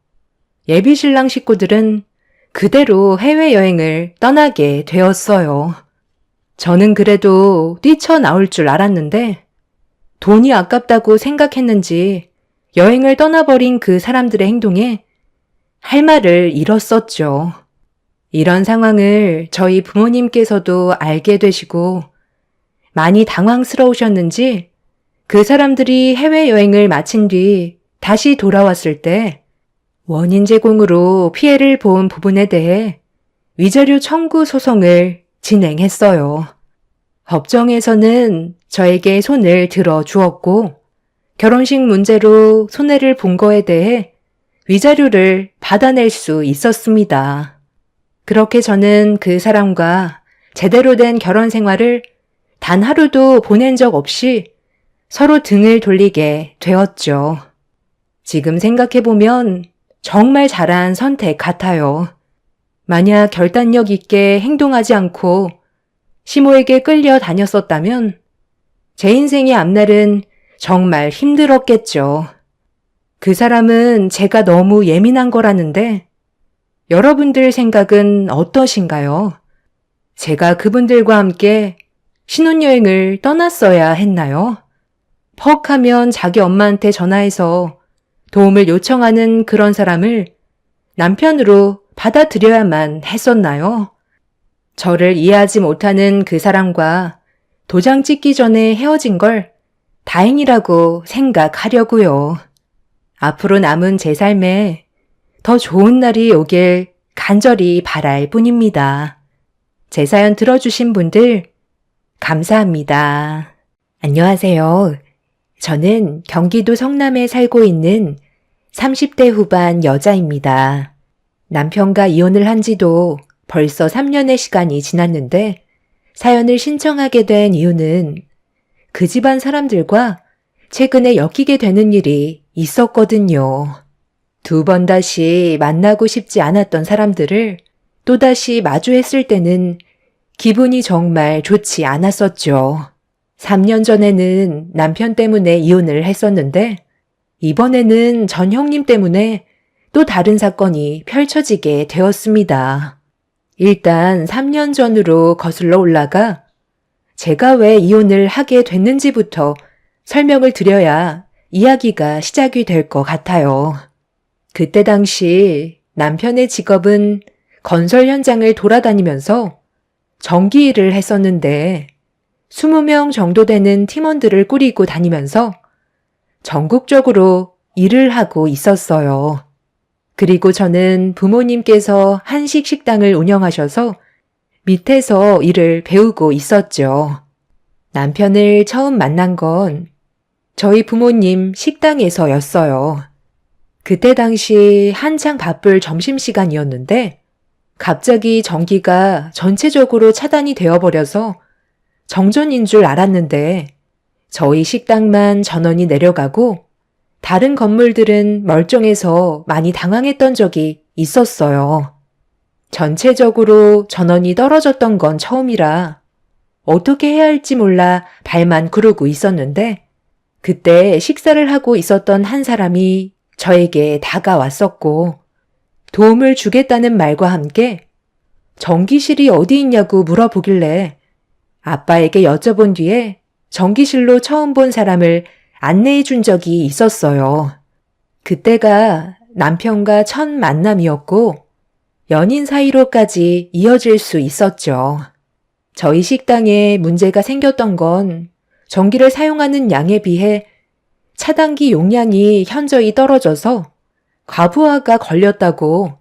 Speaker 2: 예비 신랑 식구들은 그대로 해외여행을 떠나게 되었어요. 저는 그래도 뛰쳐나올 줄 알았는데 돈이 아깝다고 생각했는지 여행을 떠나버린 그 사람들의 행동에 할 말을 잃었었죠. 이런 상황을 저희 부모님께서도 알게 되시고 많이 당황스러우셨는지 그 사람들이 해외여행을 마친 뒤 다시 돌아왔을 때 원인 제공으로 피해를 본 부분에 대해 위자료 청구 소송을 진행했어요. 법정에서는 저에게 손을 들어 주었고 결혼식 문제로 손해를 본 거에 대해 위자료를 받아낼 수 있었습니다. 그렇게 저는 그 사람과 제대로 된 결혼 생활을 단 하루도 보낸 적 없이 서로 등을 돌리게 되었죠. 지금 생각해보면 정말 잘한 선택 같아요. 만약 결단력 있게 행동하지 않고 시모에게 끌려 다녔었다면 제 인생의 앞날은 정말 힘들었겠죠. 그 사람은 제가 너무 예민한 거라는데 여러분들 생각은 어떠신가요? 제가 그분들과 함께 신혼여행을 떠났어야 했나요? 퍽 하면 자기 엄마한테 전화해서 도움을 요청하는 그런 사람을 남편으로 받아들여야만 했었나요?
Speaker 1: 저를 이해하지 못하는 그 사람과 도장 찍기 전에 헤어진 걸 다행이라고 생각하려고요. 앞으로 남은 제 삶에 더 좋은 날이 오길 간절히 바랄 뿐입니다. 제 사연 들어주신 분들 감사합니다. 안녕하세요. 저는 경기도 성남에 살고 있는 30대 후반 여자입니다. 남편과 이혼을 한 지도 벌써 3년의 시간이 지났는데 사연을 신청하게 된 이유는 그 집안 사람들과 최근에 엮이게 되는 일이 있었거든요. 2번 다시 만나고 싶지 않았던 사람들을 또다시 마주했을 때는 기분이 정말 좋지 않았었죠. 3년 전에는 남편 때문에 이혼을 했었는데 이번에는 전 형님 때문에 또 다른 사건이 펼쳐지게 되었습니다. 일단 3년 전으로 거슬러 올라가 제가 왜 이혼을 하게 됐는지부터 설명을 드려야 이야기가 시작이 될 것 같아요. 그때 당시 남편의 직업은 건설 현장을 돌아다니면서 전기 일을 했었는데 20명 정도 되는 팀원들을 꾸리고 다니면서 전국적으로 일을 하고 있었어요. 그리고 저는 부모님께서 한식 식당을 운영하셔서 밑에서 일을 배우고 있었죠. 남편을 처음 만난 건 저희 부모님 식당에서였어요. 그때 당시 한창 바쁠 점심시간이었는데 갑자기 전기가 전체적으로 차단이 되어버려서 정전인 줄 알았는데 저희 식당만 전원이 내려가고 다른 건물들은 멀쩡해서 많이 당황했던 적이 있었어요. 전체적으로 전원이 떨어졌던 건 처음이라 어떻게 해야 할지 몰라 발만 구르고 있었는데 그때 식사를 하고 있었던 한 사람이 저에게 다가왔었고 도움을 주겠다는 말과 함께 전기실이 어디 있냐고 물어보길래 아빠에게 여쭤본 뒤에 전기실로 처음 본 사람을 안내해 준 적이 있었어요. 그때가 남편과 첫 만남이었고 연인 사이로까지 이어질 수 있었죠. 저희 식당에 문제가 생겼던 건 전기를 사용하는 양에 비해 차단기 용량이 현저히 떨어져서 과부하가 걸렸다고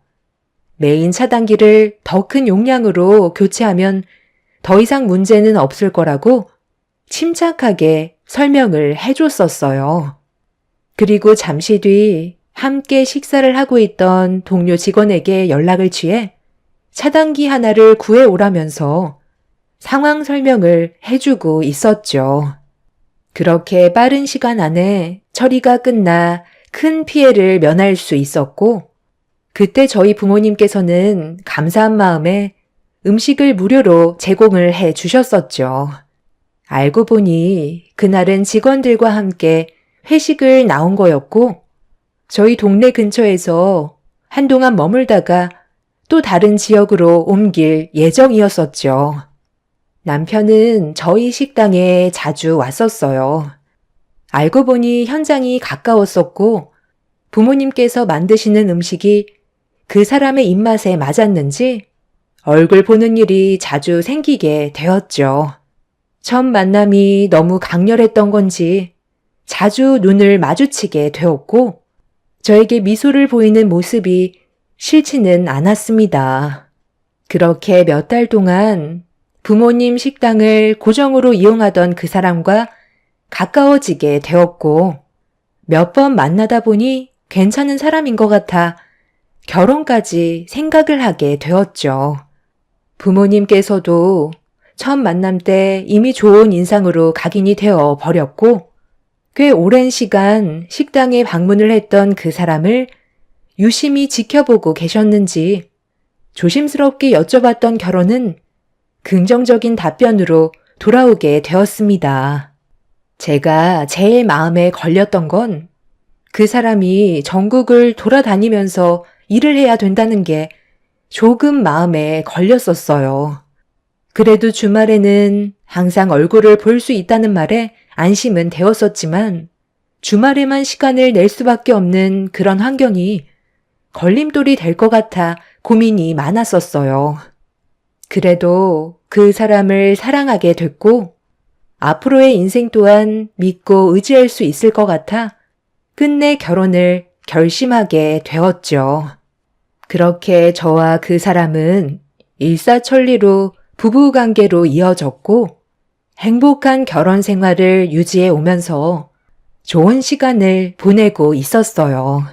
Speaker 1: 메인 차단기를 더 큰 용량으로 교체하면 더 이상 문제는 없을 거라고 침착하게 설명을 해줬었어요. 그리고 잠시 뒤 함께 식사를 하고 있던 동료 직원에게 연락을 취해 차단기 하나를 구해오라면서 상황 설명을 해주고 있었죠. 그렇게 빠른 시간 안에 처리가 끝나 큰 피해를 면할 수 있었고 그때 저희 부모님께서는 감사한 마음에 음식을 무료로 제공을 해 주셨었죠. 알고 보니 그날은 직원들과 함께 회식을 나온 거였고 저희 동네 근처에서 한동안 머물다가 또 다른 지역으로 옮길 예정이었었죠. 남편은 저희 식당에 자주 왔었어요. 알고 보니 현장이 가까웠었고 부모님께서 만드시는 음식이 그 사람의 입맛에 맞았는지 얼굴 보는 일이 자주 생기게 되었죠. 첫 만남이 너무 강렬했던 건지 자주 눈을 마주치게 되었고 저에게 미소를 보이는 모습이 싫지는 않았습니다. 그렇게 몇 달 동안 부모님 식당을 고정으로 이용하던 그 사람과 가까워지게 되었고 몇 번 만나다 보니 괜찮은 사람인 것 같아 결혼까지 생각을 하게 되었죠. 부모님께서도 첫 만남 때 이미 좋은 인상으로 각인이 되어 버렸고 꽤 오랜 시간 식당에 방문을 했던 그 사람을 유심히 지켜보고 계셨는지 조심스럽게 여쭤봤던 결혼은 긍정적인 답변으로 돌아오게 되었습니다. 제가 제일 마음에 걸렸던 건 그 사람이 전국을 돌아다니면서 일을 해야 된다는 게 조금 마음에 걸렸었어요. 그래도 주말에는 항상 얼굴을 볼 수 있다는 말에 안심은 되었었지만 주말에만 시간을 낼 수밖에 없는 그런 환경이 걸림돌이 될 것 같아 고민이 많았었어요. 그래도 그 사람을 사랑하게 됐고 앞으로의 인생 또한 믿고 의지할 수 있을 것 같아 끝내 결혼을 결심하게 되었죠. 그렇게 저와 그 사람은 일사천리로 부부관계로 이어졌고 행복한 결혼 생활을 유지해 오면서 좋은 시간을 보내고 있었어요.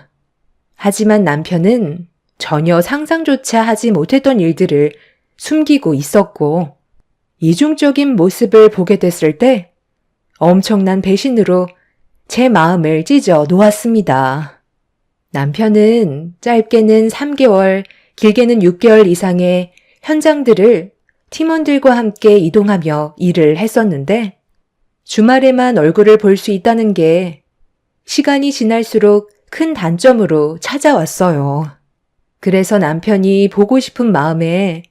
Speaker 1: 하지만 남편은 전혀 상상조차 하지 못했던 일들을 숨기고 있었고 이중적인 모습을 보게 됐을 때 엄청난 배신으로 제 마음을 찢어 놓았습니다. 남편은 짧게는 3개월, 길게는 6개월 이상의 현장들을 팀원들과 함께 이동하며 일을 했었는데 주말에만 얼굴을 볼 수 있다는 게 시간이 지날수록 큰 단점으로 찾아왔어요. 그래서 남편이 보고 싶은 마음에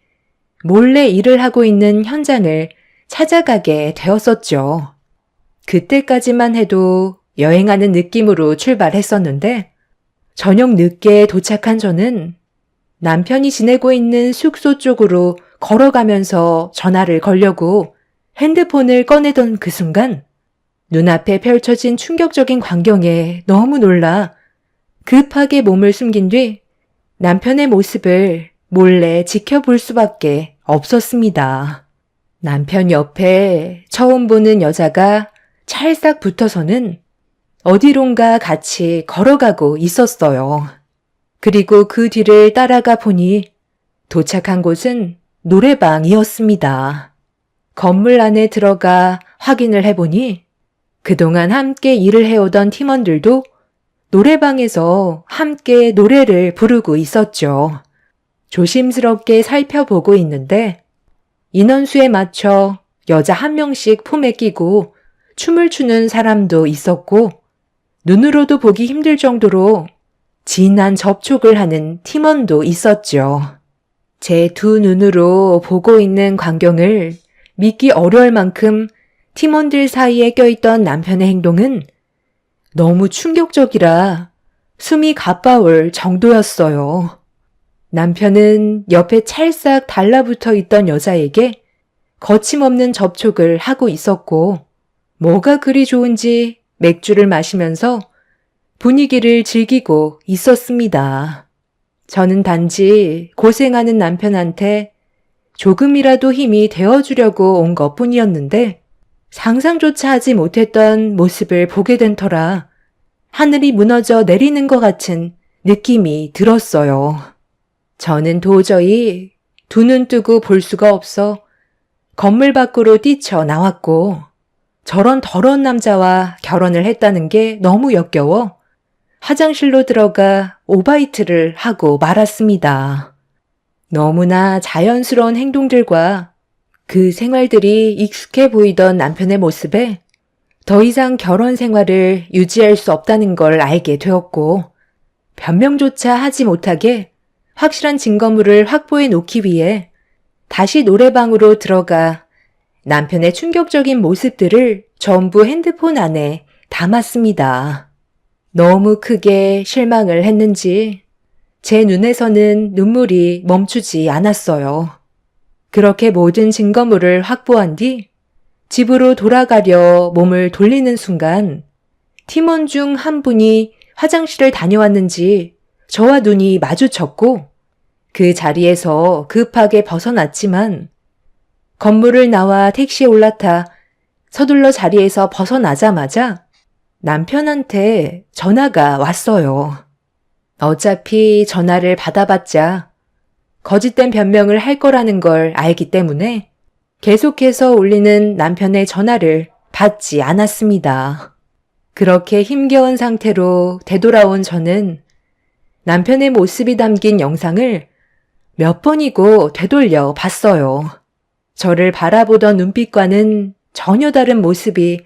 Speaker 1: 몰래 일을 하고 있는 현장을 찾아가게 되었었죠. 그때까지만 해도 여행하는 느낌으로 출발했었는데 저녁 늦게 도착한 저는 남편이 지내고 있는 숙소 쪽으로 걸어가면서 전화를 걸려고 핸드폰을 꺼내던 그 순간 눈앞에 펼쳐진 충격적인 광경에 너무 놀라 급하게 몸을 숨긴 뒤 남편의 모습을 몰래 지켜볼 수밖에 없었습니다. 남편 옆에 처음 보는 여자가 찰싹 붙어서는 어디론가 같이 걸어가고 있었어요. 그리고 그 뒤를 따라가 보니 도착한 곳은 노래방이었습니다. 건물 안에 들어가 확인을 해보니 그동안 함께 일을 해오던 팀원들도 노래방에서 함께 노래를 부르고 있었죠. 조심스럽게 살펴보고 있는데 인원수에 맞춰 여자 한 명씩 품에 끼고 춤을 추는 사람도 있었고 눈으로도 보기 힘들 정도로 진한 접촉을 하는 팀원도 있었죠. 제 두 눈으로 보고 있는 광경을 믿기 어려울 만큼 팀원들 사이에 껴있던 남편의 행동은 너무 충격적이라 숨이 가빠올 정도였어요. 남편은 옆에 찰싹 달라붙어 있던 여자에게 거침없는 접촉을 하고 있었고 뭐가 그리 좋은지 맥주를 마시면서 분위기를 즐기고 있었습니다. 저는 단지 고생하는 남편한테 조금이라도 힘이 되어주려고 온 것뿐이었는데 상상조차 하지 못했던 모습을 보게 된 터라 하늘이 무너져 내리는 것 같은 느낌이 들었어요. 저는 도저히 두 눈 뜨고 볼 수가 없어 건물 밖으로 뛰쳐나왔고 저런 더러운 남자와 결혼을 했다는 게 너무 역겨워 화장실로 들어가 오바이트를 하고 말았습니다. 너무나 자연스러운 행동들과 그 생활들이 익숙해 보이던 남편의 모습에 더 이상 결혼 생활을 유지할 수 없다는 걸 알게 되었고 변명조차 하지 못하게 확실한 증거물을 확보해 놓기 위해 다시 노래방으로 들어가 남편의 충격적인 모습들을 전부 핸드폰 안에 담았습니다. 너무 크게 실망을 했는지 제 눈에서는 눈물이 멈추지 않았어요. 그렇게 모든 증거물을 확보한 뒤 집으로 돌아가려 몸을 돌리는 순간 팀원 중 한 분이 화장실을 다녀왔는지 저와 눈이 마주쳤고 그 자리에서 급하게 벗어났지만 건물을 나와 택시에 올라타 서둘러 자리에서 벗어나자마자 남편한테 전화가 왔어요. 어차피 전화를 받아봤자 거짓된 변명을 할 거라는 걸 알기 때문에 계속해서 울리는 남편의 전화를 받지 않았습니다. 그렇게 힘겨운 상태로 되돌아온 저는 남편의 모습이 담긴 영상을 몇 번이고 되돌려 봤어요. 저를 바라보던 눈빛과는 전혀 다른 모습이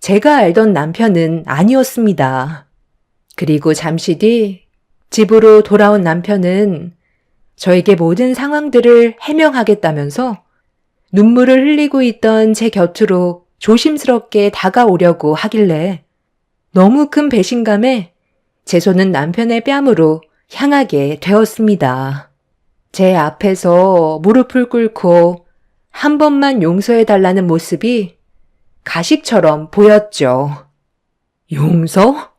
Speaker 1: 제가 알던 남편은 아니었습니다. 그리고 잠시 뒤 집으로 돌아온 남편은 저에게 모든 상황들을 해명하겠다면서 눈물을 흘리고 있던 제 곁으로 조심스럽게 다가오려고 하길래 너무 큰 배신감에 제 손은 남편의 뺨으로 향하게 되었습니다. 제 앞에서 무릎을 꿇고 한 번만 용서해달라는 모습이 가식처럼 보였죠. 용서?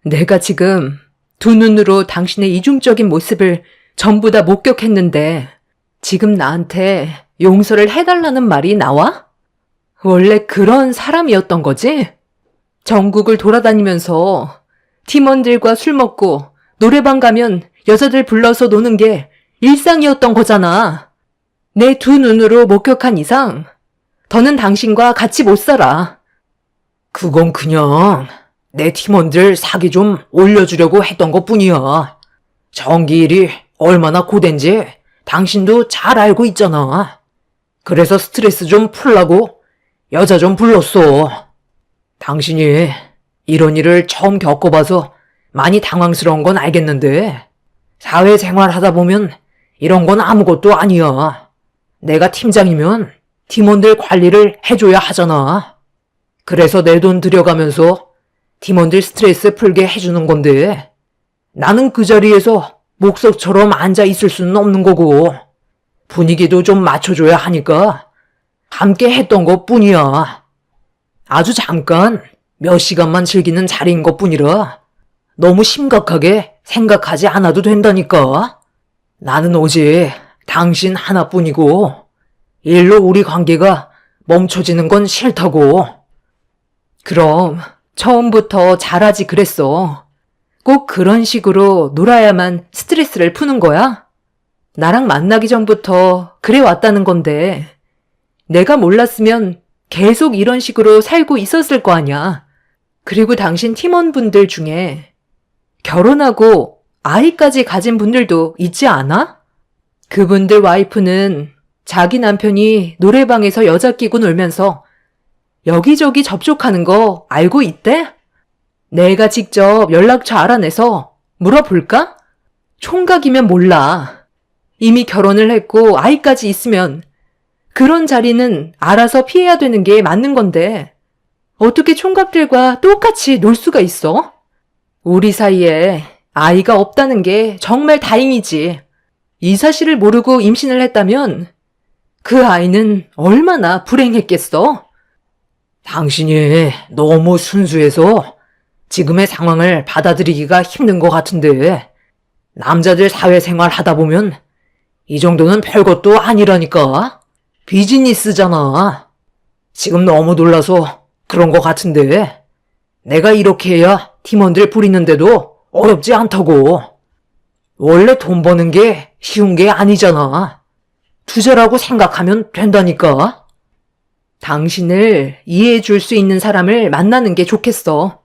Speaker 1: 내가 지금 두 눈으로 당신의 이중적인 모습을 전부 다 목격했는데 지금 나한테 용서를 해달라는 말이 나와? 원래 그런 사람이었던 거지? 전국을 돌아다니면서 팀원들과 술 먹고 노래방 가면 여자들 불러서 노는 게 일상이었던 거잖아. 내 두 눈으로 목격한 이상 더는 당신과 같이 못 살아.
Speaker 2: 그건 그냥 내 팀원들 사기 좀 올려주려고 했던 것뿐이야. 정기일이 얼마나 고된지 당신도 잘 알고 있잖아. 그래서 스트레스 좀 풀라고 여자 좀 불렀어. 당신이 이런 일을 처음 겪어봐서 많이 당황스러운 건 알겠는데 사회생활 하다 보면 이런 건 아무것도 아니야. 내가 팀장이면 팀원들 관리를 해줘야 하잖아. 그래서 내 돈 들여가면서 팀원들 스트레스 풀게 해주는 건데 나는 그 자리에서 목석처럼 앉아 있을 수는 없는 거고 분위기도 좀 맞춰줘야 하니까 함께 했던 것 뿐이야. 아주 잠깐 몇 시간만 즐기는 자리인 것 뿐이라 너무 심각하게 생각하지 않아도 된다니까. 나는 오직 당신 하나뿐이고 일로 우리 관계가 멈춰지는 건 싫다고.
Speaker 1: 그럼 처음부터 잘하지 그랬어. 꼭 그런 식으로 놀아야만 스트레스를 푸는 거야? 나랑 만나기 전부터 그래 왔다는 건데 내가 몰랐으면 계속 이런 식으로 살고 있었을 거 아니야. 그리고 당신 팀원분들 중에 결혼하고 아이까지 가진 분들도 있지 않아? 그분들 와이프는 자기 남편이 노래방에서 여자 끼고 놀면서 여기저기 접촉하는 거 알고 있대? 내가 직접 연락처 알아내서 물어볼까? 총각이면 몰라. 이미 결혼을 했고 아이까지 있으면 그런 자리는 알아서 피해야 되는 게 맞는 건데 어떻게 총각들과 똑같이 놀 수가 있어? 우리 사이에 아이가 없다는 게 정말 다행이지. 이 사실을 모르고 임신을 했다면 그 아이는 얼마나 불행했겠어?
Speaker 2: 당신이 너무 순수해서 지금의 상황을 받아들이기가 힘든 것 같은데 남자들 사회생활 하다 보면 이 정도는 별것도 아니라니까. 비즈니스잖아. 지금 너무 놀라서 그런 것 같은데 내가 이렇게 해야 팀원들 부리는데도 어렵지 않다고. 원래 돈 버는 게 쉬운 게 아니잖아. 투자라고 생각하면 된다니까.
Speaker 1: 당신을 이해해 줄 수 있는 사람을 만나는 게 좋겠어.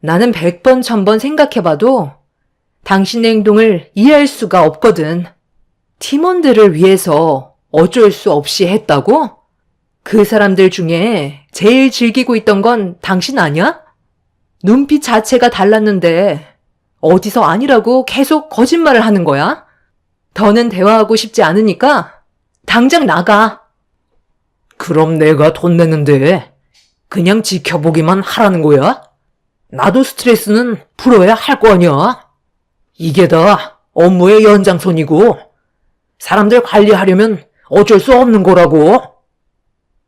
Speaker 1: 나는 100번, 1000번 생각해봐도 당신의 행동을 이해할 수가 없거든. 팀원들을 위해서 어쩔 수 없이 했다고? 그 사람들 중에 제일 즐기고 있던 건 당신 아니야? 눈빛 자체가 달랐는데 어디서 아니라고 계속 거짓말을 하는 거야? 더는 대화하고 싶지 않으니까 당장 나가.
Speaker 2: 그럼 내가 돈 내는데 그냥 지켜보기만 하라는 거야? 나도 스트레스는 풀어야 할 거 아니야? 이게 다 업무의 연장선이고 사람들 관리하려면 어쩔 수 없는 거라고.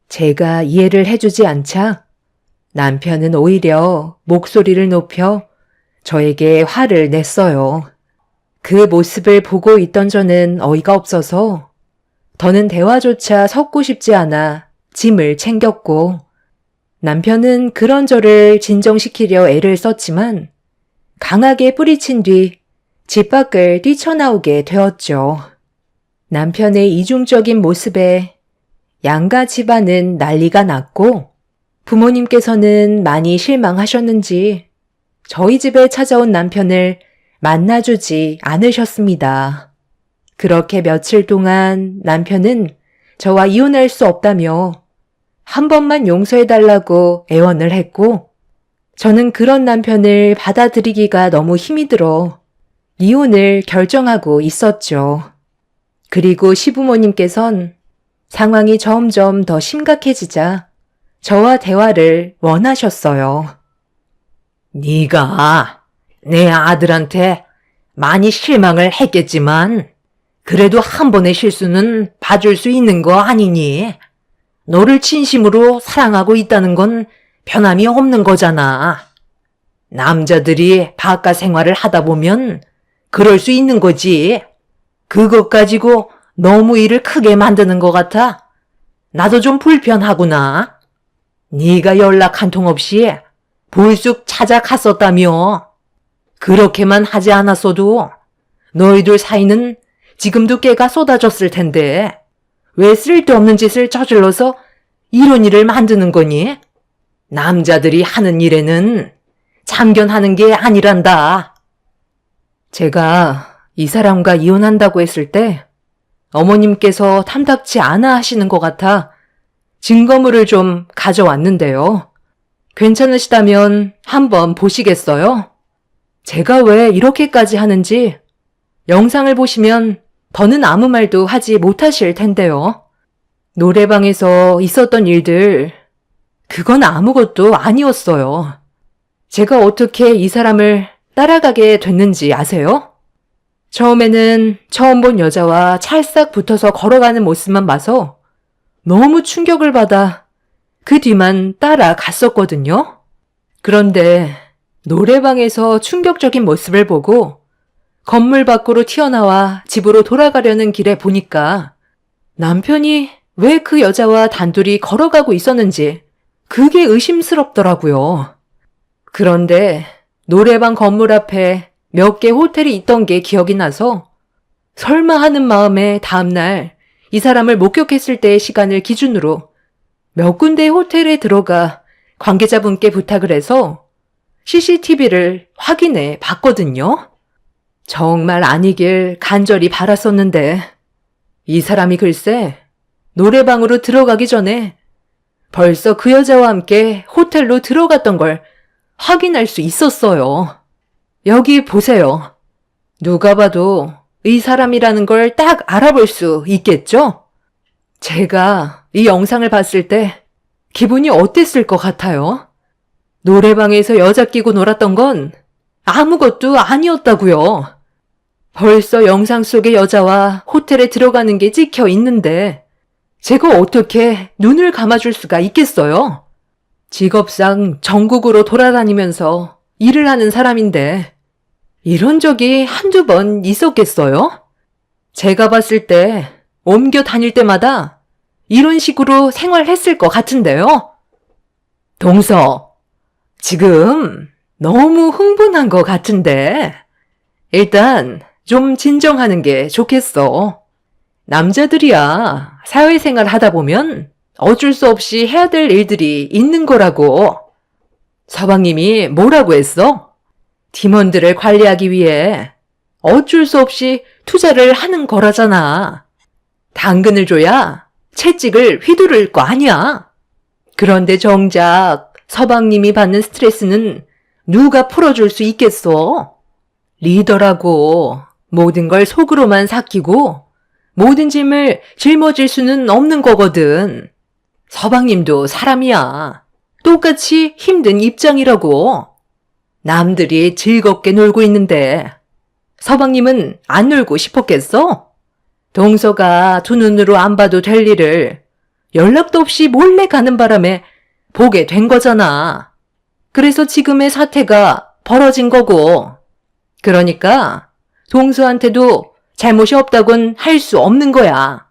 Speaker 1: 제가 이해를 해주지 않자 남편은 오히려 목소리를 높여 저에게 화를 냈어요. 그 모습을 보고 있던 저는 어이가 없어서 더는 대화조차 섞고 싶지 않아 짐을 챙겼고 남편은 그런 저를 진정시키려 애를 썼지만 강하게 뿌리친 뒤 집 밖을 뛰쳐나오게 되었죠. 남편의 이중적인 모습에 양가 집안은 난리가 났고 부모님께서는 많이 실망하셨는지 저희 집에 찾아온 남편을 만나주지 않으셨습니다. 그렇게 며칠 동안 남편은 저와 이혼할 수 없다며 한 번만 용서해달라고 애원을 했고 저는 그런 남편을 받아들이기가 너무 힘이 들어 이혼을 결정하고 있었죠. 그리고 시부모님께선 상황이 점점 더 심각해지자 저와 대화를 원하셨어요.
Speaker 2: 네가 내 아들한테 많이 실망을 했겠지만
Speaker 1: 그래도 한 번의 실수는 봐줄 수 있는 거 아니니? 너를 진심으로 사랑하고 있다는 건 변함이 없는 거잖아. 남자들이 바깥 생활을 하다 보면 그럴 수 있는 거지. 그것 가지고 너무 일을 크게 만드는 것 같아. 나도 좀 불편하구나. 네가 연락 한 통 없이 불쑥 찾아갔었다며. 그렇게만 하지 않았어도 너희들 사이는 지금도 깨가 쏟아졌을 텐데 왜 쓸데없는 짓을 저질러서 이런 일을 만드는 거니? 남자들이 하는 일에는 참견하는 게 아니란다. 제가 이 사람과 이혼한다고 했을 때 어머님께서 탐탁치 않아 하시는 것 같아 증거물을 좀 가져왔는데요. 괜찮으시다면 한번 보시겠어요? 제가 왜 이렇게까지 하는지 영상을 보시면 더는 아무 말도 하지 못하실 텐데요. 노래방에서 있었던 일들, 그건 아무것도 아니었어요. 제가 어떻게 이 사람을 따라가게 됐는지 아세요? 처음에는 처음 본 여자와 찰싹 붙어서 걸어가는 모습만 봐서 너무 충격을 받아 그 뒤만 따라갔었거든요. 그런데 노래방에서 충격적인 모습을 보고 건물 밖으로 튀어나와 집으로 돌아가려는 길에 보니까 남편이 왜 그 여자와 단둘이 걸어가고 있었는지 그게 의심스럽더라고요. 그런데 노래방 건물 앞에 몇 개 호텔이 있던 게 기억이 나서 설마 하는 마음에 다음날 이 사람을 목격했을 때의 시간을 기준으로 몇 군데의 호텔에 들어가 관계자분께 부탁을 해서 CCTV를 확인해 봤거든요. 정말 아니길 간절히 바랐었는데 이 사람이 글쎄 노래방으로 들어가기 전에 벌써 그 여자와 함께 호텔로 들어갔던 걸 확인할 수 있었어요. 여기 보세요. 누가 봐도 이 사람이라는 걸 딱 알아볼 수 있겠죠? 제가 이 영상을 봤을 때 기분이 어땠을 것 같아요? 노래방에서 여자 끼고 놀았던 건 아무것도 아니었다고요. 벌써 영상 속의 여자와 호텔에 들어가는 게 찍혀 있는데 제가 어떻게 눈을 감아줄 수가 있겠어요? 직업상 전국으로 돌아다니면서 일을 하는 사람인데 이런 적이 한두 번 있었겠어요? 제가 봤을 때 옮겨 다닐 때마다 이런 식으로 생활했을 것 같은데요. 동서, 지금 너무 흥분한 것 같은데 일단 좀 진정하는 게 좋겠어. 남자들이야 사회생활 하다 보면 어쩔 수 없이 해야 될 일들이 있는 거라고. 서방님이 뭐라고 했어? 팀원들을 관리하기 위해 어쩔 수 없이 투자를 하는 거라잖아. 당근을 줘야 채찍을 휘두를 거 아니야. 그런데 정작 서방님이 받는 스트레스는 누가 풀어줄 수 있겠어? 리더라고 모든 걸 속으로만 삭히고 모든 짐을 짊어질 수는 없는 거거든. 서방님도 사람이야. 똑같이 힘든 입장이라고. 남들이 즐겁게 놀고 있는데 서방님은 안 놀고 싶었겠어? 동서가 두 눈으로 안 봐도 될 일을 연락도 없이 몰래 가는 바람에 보게 된 거잖아. 그래서 지금의 사태가 벌어진 거고. 그러니까 동서한테도 잘못이 없다곤 할 수 없는 거야.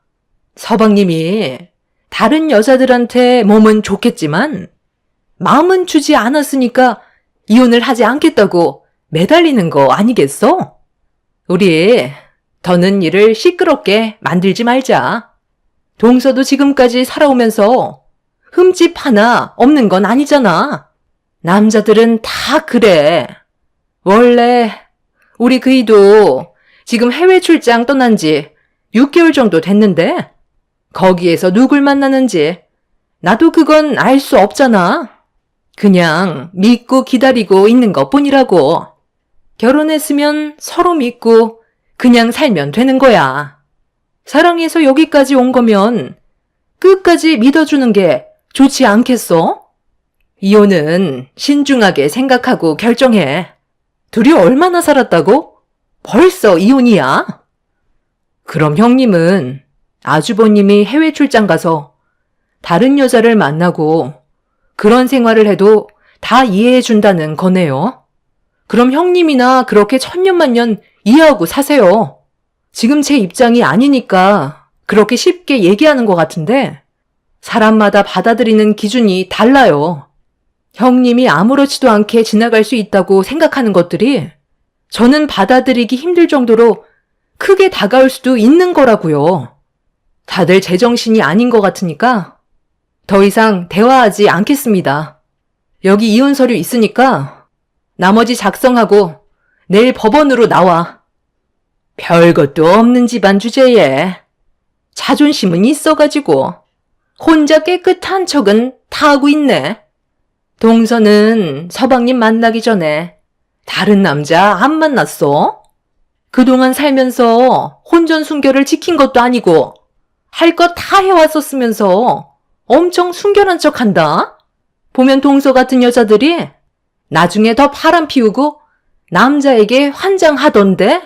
Speaker 1: 서방님이 다른 여자들한테 몸은 좋겠지만 마음은 주지 않았으니까 이혼을 하지 않겠다고 매달리는 거 아니겠어? 우리 더는 일을 시끄럽게 만들지 말자. 동서도 지금까지 살아오면서 흠집 하나 없는 건 아니잖아. 남자들은 다 그래. 원래 우리 그이도 지금 해외 출장 떠난 지 6개월 정도 됐는데 거기에서 누굴 만나는지 나도 그건 알 수 없잖아. 그냥 믿고 기다리고 있는 것뿐이라고. 결혼했으면 서로 믿고 그냥 살면 되는 거야. 사랑해서 여기까지 온 거면 끝까지 믿어주는 게 좋지 않겠어? 이혼은 신중하게 생각하고 결정해. 둘이 얼마나 살았다고? 벌써 이혼이야? 그럼 형님은 아주버님이 해외 출장 가서 다른 여자를 만나고 그런 생활을 해도 다 이해해 준다는 거네요. 그럼 형님이나 그렇게 천년만년 이해하고 사세요. 지금 제 입장이 아니니까 그렇게 쉽게 얘기하는 것 같은데 사람마다 받아들이는 기준이 달라요. 형님이 아무렇지도 않게 지나갈 수 있다고 생각하는 것들이 저는 받아들이기 힘들 정도로 크게 다가올 수도 있는 거라고요. 다들 제정신이 아닌 것 같으니까 더 이상 대화하지 않겠습니다. 여기 이혼 서류 있으니까 나머지 작성하고 내일 법원으로 나와. 별것도 없는 집안 주제에 자존심은 있어가지고 혼자 깨끗한 척은 다 하고 있네. 동서는 서방님 만나기 전에 다른 남자 안 만났어? 그동안 살면서 혼전순결을 지킨 것도 아니고 할 거 다 해왔었으면서 엄청 순결한 척 한다? 보면 동서 같은 여자들이 나중에 더 바람 피우고 남자에게 환장하던데?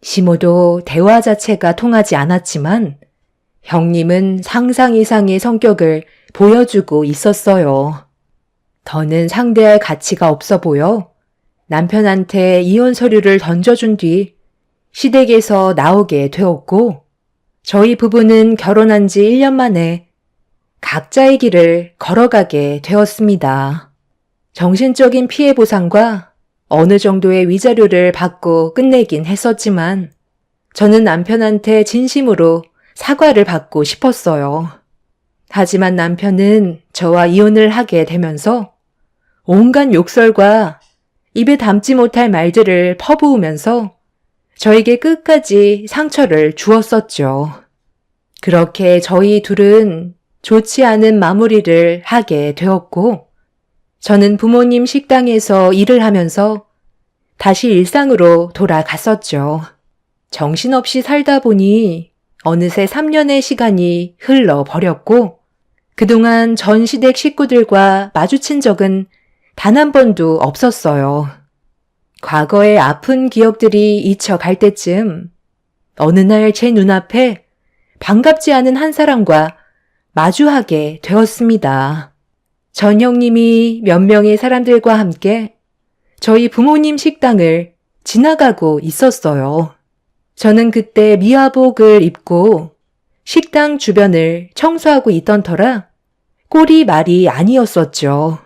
Speaker 1: 시모도 대화 자체가 통하지 않았지만 형님은 상상 이상의 성격을 보여주고 있었어요. 더는 상대할 가치가 없어 보여 남편한테 이혼 서류를 던져준 뒤 시댁에서 나오게 되었고 저희 부부는 결혼한 지 1년 만에 각자의 길을 걸어가게 되었습니다. 정신적인 피해 보상과 어느 정도의 위자료를 받고 끝내긴 했었지만 저는 남편한테 진심으로 사과를 받고 싶었어요. 하지만 남편은 저와 이혼을 하게 되면서 온갖 욕설과 입에 담지 못할 말들을 퍼부으면서 저에게 끝까지 상처를 주었었죠. 그렇게 저희 둘은 좋지 않은 마무리를 하게 되었고 저는 부모님 식당에서 일을 하면서 다시 일상으로 돌아갔었죠. 정신없이 살다 보니 어느새 3년의 시간이 흘러버렸고 그동안 전 시댁 식구들과 마주친 적은 단 한 번도 없었어요. 과거의 아픈 기억들이 잊혀갈 때쯤 어느 날 제 눈앞에 반갑지 않은 한 사람과 마주하게 되었습니다. 전 형님이 몇 명의 사람들과 함께 저희 부모님 식당을 지나가고 있었어요. 저는 그때 미화복을 입고 식당 주변을 청소하고 있던 터라 꼴이 말이 아니었었죠.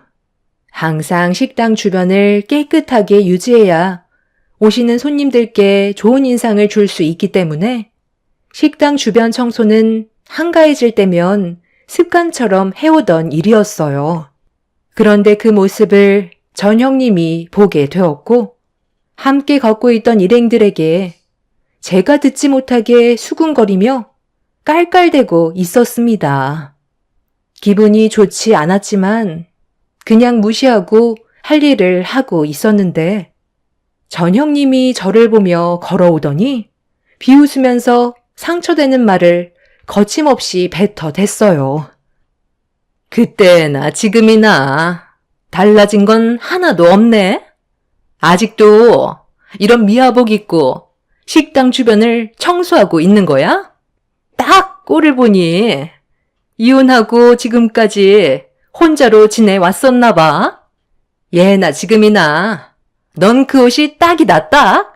Speaker 1: 항상 식당 주변을 깨끗하게 유지해야 오시는 손님들께 좋은 인상을 줄 수 있기 때문에 식당 주변 청소는 한가해질 때면 습관처럼 해오던 일이었어요. 그런데 그 모습을 전 형님이 보게 되었고 함께 걷고 있던 일행들에게 제가 듣지 못하게 수군거리며 깔깔대고 있었습니다. 기분이 좋지 않았지만 그냥 무시하고 할 일을 하고 있었는데 전 형님이 저를 보며 걸어오더니 비웃으면서 상처되는 말을 거침없이 뱉어댔어요. 그때나 지금이나 달라진 건 하나도 없네. 아직도 이런 미화복 입고 식당 주변을 청소하고 있는 거야? 딱 꼴을 보니 이혼하고 지금까지 혼자로 지내왔었나 봐. 예나 지금이나 넌 그 옷이 딱이다 딱.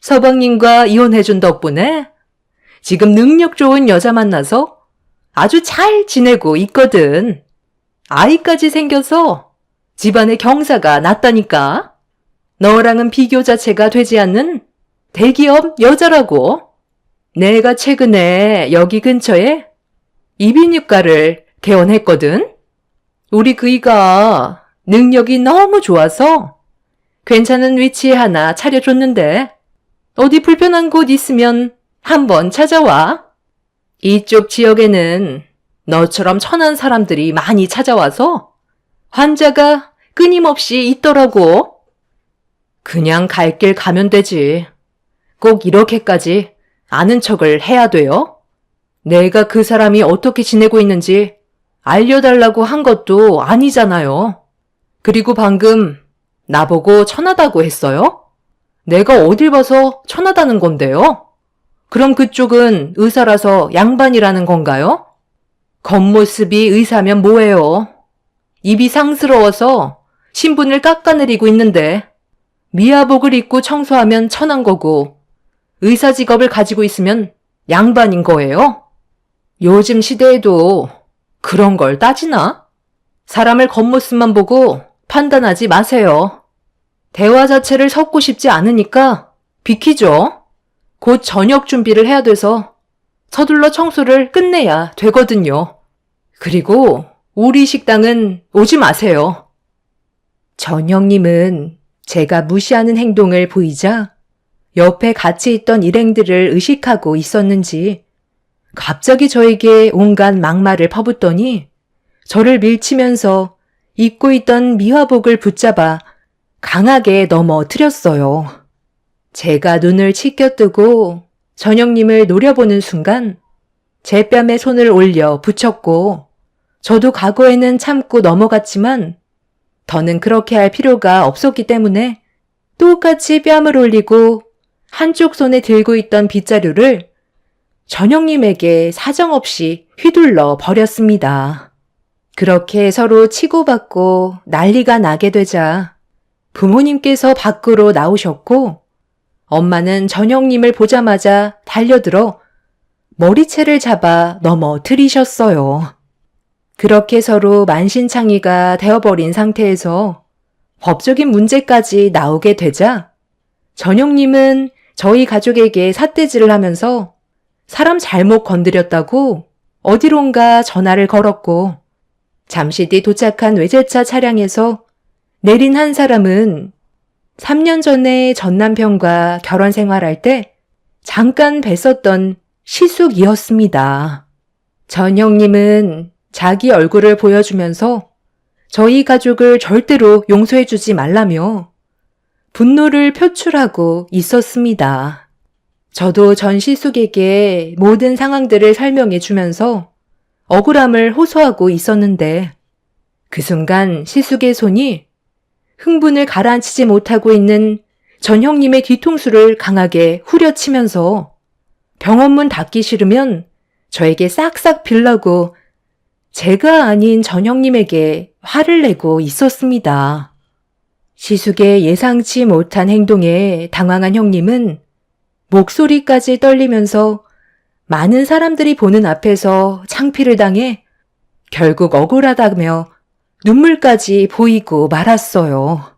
Speaker 1: 서방님과 이혼해준 덕분에 지금 능력 좋은 여자 만나서 아주 잘 지내고 있거든. 아이까지 생겨서 집안에 경사가 났다니까. 너랑은 비교 자체가 되지 않는 대기업 여자라고. 내가 최근에 여기 근처에 이비인후과를 개원했거든. 우리 그이가 능력이 너무 좋아서 괜찮은 위치에 하나 차려줬는데 어디 불편한 곳 있으면 한번 찾아와. 이쪽 지역에는 너처럼 천한 사람들이 많이 찾아와서 환자가 끊임없이 있더라고. 그냥 갈 길 가면 되지. 꼭 이렇게까지 아는 척을 해야 돼요? 내가 그 사람이 어떻게 지내고 있는지 알려달라고 한 것도 아니잖아요. 그리고 방금 나보고 천하다고 했어요? 내가 어딜 봐서 천하다는 건데요? 그럼 그쪽은 의사라서 양반이라는 건가요? 겉모습이 의사면 뭐예요? 입이 상스러워서 신분을 깎아내리고 있는데 미아복을 입고 청소하면 천한 거고 의사 직업을 가지고 있으면 양반인 거예요? 요즘 시대에도 그런 걸 따지나? 사람을 겉모습만 보고 판단하지 마세요. 대화 자체를 섞고 싶지 않으니까 비키죠. 곧 저녁 준비를 해야 돼서 서둘러 청소를 끝내야 되거든요. 그리고 우리 식당은 오지 마세요. 전영님은 제가 무시하는 행동을 보이자 옆에 같이 있던 일행들을 의식하고 있었는지 갑자기 저에게 온갖 막말을 퍼붓더니 저를 밀치면서 입고 있던 미화복을 붙잡아 강하게 넘어뜨렸어요. 제가 눈을 치켜뜨고 전영님을 노려보는 순간 제 뺨에 손을 올려 붙였고 저도 과거에는 참고 넘어갔지만 더는 그렇게 할 필요가 없었기 때문에 똑같이 뺨을 올리고 한쪽 손에 들고 있던 빗자루를 전영님에게 사정없이 휘둘러 버렸습니다. 그렇게 서로 치고받고 난리가 나게 되자 부모님께서 밖으로 나오셨고 엄마는 전영님을 보자마자 달려들어 머리채를 잡아 넘어뜨리셨어요. 그렇게 서로 만신창이가 되어버린 상태에서 법적인 문제까지 나오게 되자 전영님은 저희 가족에게 삿대질을 하면서 사람 잘못 건드렸다고 어디론가 전화를 걸었고 잠시 뒤 도착한 외제차 차량에서 내린 한 사람은 3년 전에 전 남편과 결혼 생활할 때 잠깐 뵀었던 시숙이었습니다. 전영님은 자기 얼굴을 보여주면서 저희 가족을 절대로 용서해주지 말라며 분노를 표출하고 있었습니다. 저도 전 시숙에게 모든 상황들을 설명해 주면서 억울함을 호소하고 있었는데 그 순간 시숙의 손이 흥분을 가라앉히지 못하고 있는 전형님의 뒤통수를 강하게 후려치면서 병원문 닫기 싫으면 저에게 싹싹 빌라고 제가 아닌 전형님에게 화를 내고 있었습니다. 시숙의 예상치 못한 행동에 당황한 형님은 목소리까지 떨리면서 많은 사람들이 보는 앞에서 창피를 당해 결국 억울하다며 눈물까지 보이고 말았어요.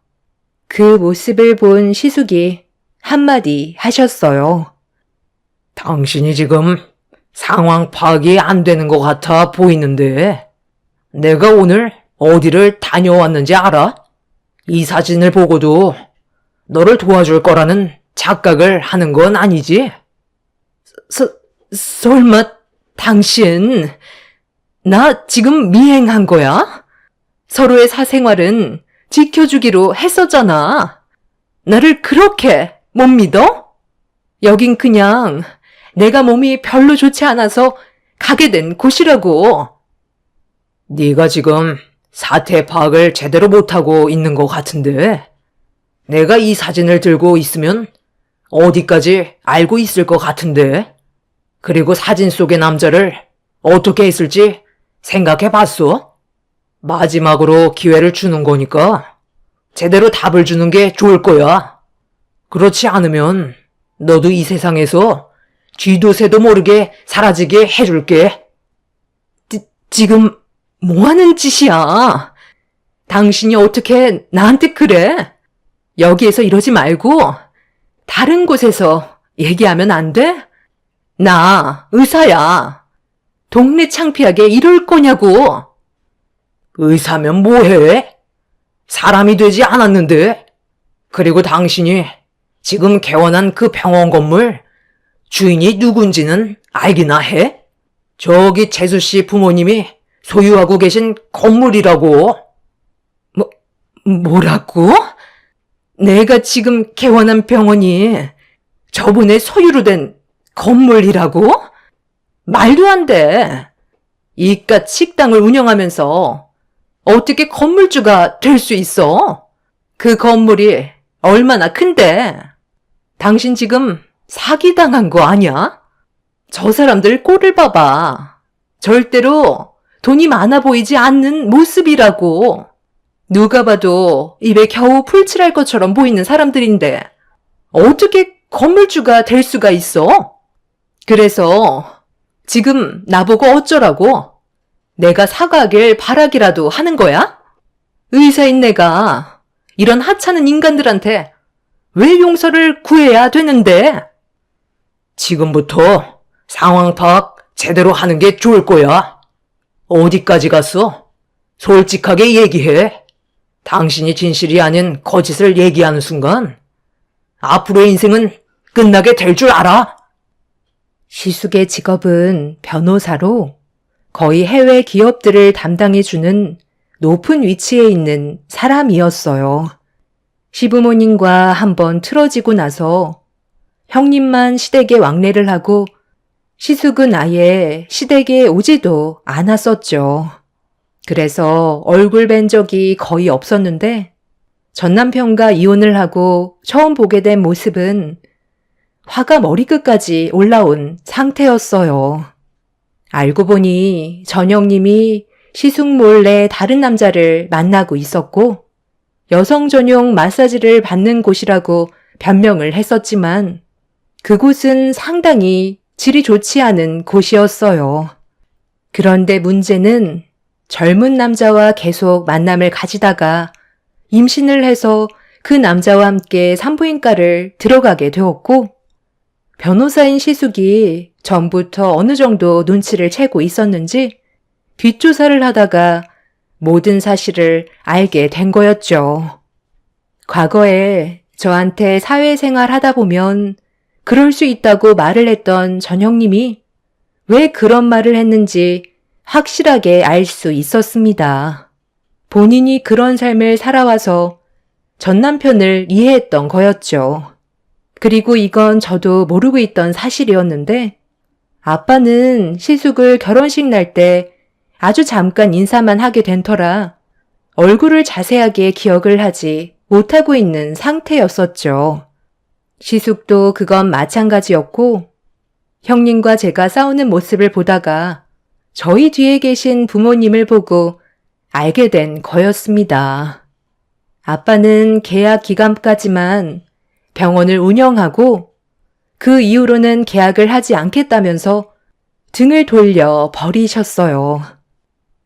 Speaker 1: 그 모습을 본 시숙이 한마디 하셨어요.
Speaker 2: 당신이 지금 상황 파악이 안 되는 것 같아 보이는데 내가 오늘 어디를 다녀왔는지 알아? 이 사진을 보고도 너를 도와줄 거라는 착각을 하는 건 아니지?
Speaker 1: 설마 당신 나 지금 미행한 거야? 서로의 사생활은 지켜주기로 했었잖아. 나를 그렇게 못 믿어? 여긴 그냥 내가 몸이 별로 좋지 않아서 가게 된 곳이라고.
Speaker 2: 네가 지금 사태 파악을 제대로 못하고 있는 것 같은데 내가 이 사진을 들고 있으면 어디까지 알고 있을 것 같은데 그리고 사진 속의 남자를 어떻게 했을지 생각해 봤어? 마지막으로 기회를 주는 거니까 제대로 답을 주는 게 좋을 거야. 그렇지 않으면 너도 이 세상에서 쥐도 새도 모르게 사라지게 해줄게.
Speaker 1: 지금 뭐 하는 짓이야? 당신이 어떻게 나한테 그래? 여기에서 이러지 말고 다른 곳에서 얘기하면 안 돼? 나 의사야. 동네 창피하게 이럴 거냐고.
Speaker 2: 의사면 뭐해? 사람이 되지 않았는데. 그리고 당신이 지금 개원한 그 병원 건물 주인이 누군지는 알기나 해? 저기 재수씨 부모님이 소유하고 계신 건물이라고.
Speaker 1: 뭐라고? 내가 지금 개원한 병원이 저분의 소유로 된 건물이라고? 말도 안 돼. 이깟 식당을 운영하면서 어떻게 건물주가 될 수 있어? 그 건물이 얼마나 큰데? 당신 지금 사기당한 거 아니야? 저 사람들 꼴을 봐봐. 절대로 돈이 많아 보이지 않는 모습이라고. 누가 봐도 입에 겨우 풀칠할 것처럼 보이는 사람들인데 어떻게 건물주가 될 수가 있어? 그래서 지금 나보고 어쩌라고? 내가 사과하길 바라기라도 하는 거야? 의사인 내가 이런 하찮은 인간들한테 왜 용서를 구해야 되는데?
Speaker 2: 지금부터 상황 파악 제대로 하는 게 좋을 거야. 어디까지 갔어? 솔직하게 얘기해. 당신이 진실이 아닌 거짓을 얘기하는 순간 앞으로의 인생은 끝나게 될 줄 알아.
Speaker 1: 시숙의 직업은 변호사로 거의 해외 기업들을 담당해주는 높은 위치에 있는 사람이었어요. 시부모님과 한번 틀어지고 나서 형님만 시댁에 왕래를 하고 시숙은 아예 시댁에 오지도 않았었죠. 그래서 얼굴 뵌 적이 거의 없었는데 전 남편과 이혼을 하고 처음 보게 된 모습은 화가 머리끝까지 올라온 상태였어요. 알고 보니 전 형님이 시숙 몰래 다른 남자를 만나고 있었고 여성 전용 마사지를 받는 곳이라고 변명을 했었지만 그곳은 상당히 질이 좋지 않은 곳이었어요. 그런데 문제는 젊은 남자와 계속 만남을 가지다가 임신을 해서 그 남자와 함께 산부인과를 들어가게 되었고 변호사인 시숙이 전부터 어느 정도 눈치를 채고 있었는지 뒷조사를 하다가 모든 사실을 알게 된 거였죠. 과거에 저한테 사회생활 하다 보면 그럴 수 있다고 말을 했던 전 형님이 왜 그런 말을 했는지 확실하게 알 수 있었습니다. 본인이 그런 삶을 살아와서 전 남편을 이해했던 거였죠. 그리고 이건 저도 모르고 있던 사실이었는데 아빠는 시숙을 결혼식 날 때 아주 잠깐 인사만 하게 된 터라 얼굴을 자세하게 기억을 하지 못하고 있는 상태였었죠. 시숙도 그건 마찬가지였고 형님과 제가 싸우는 모습을 보다가 저희 뒤에 계신 부모님을 보고 알게 된 거였습니다. 아빠는 계약 기간까지만 병원을 운영하고 그 이후로는 계약을 하지 않겠다면서 등을 돌려 버리셨어요.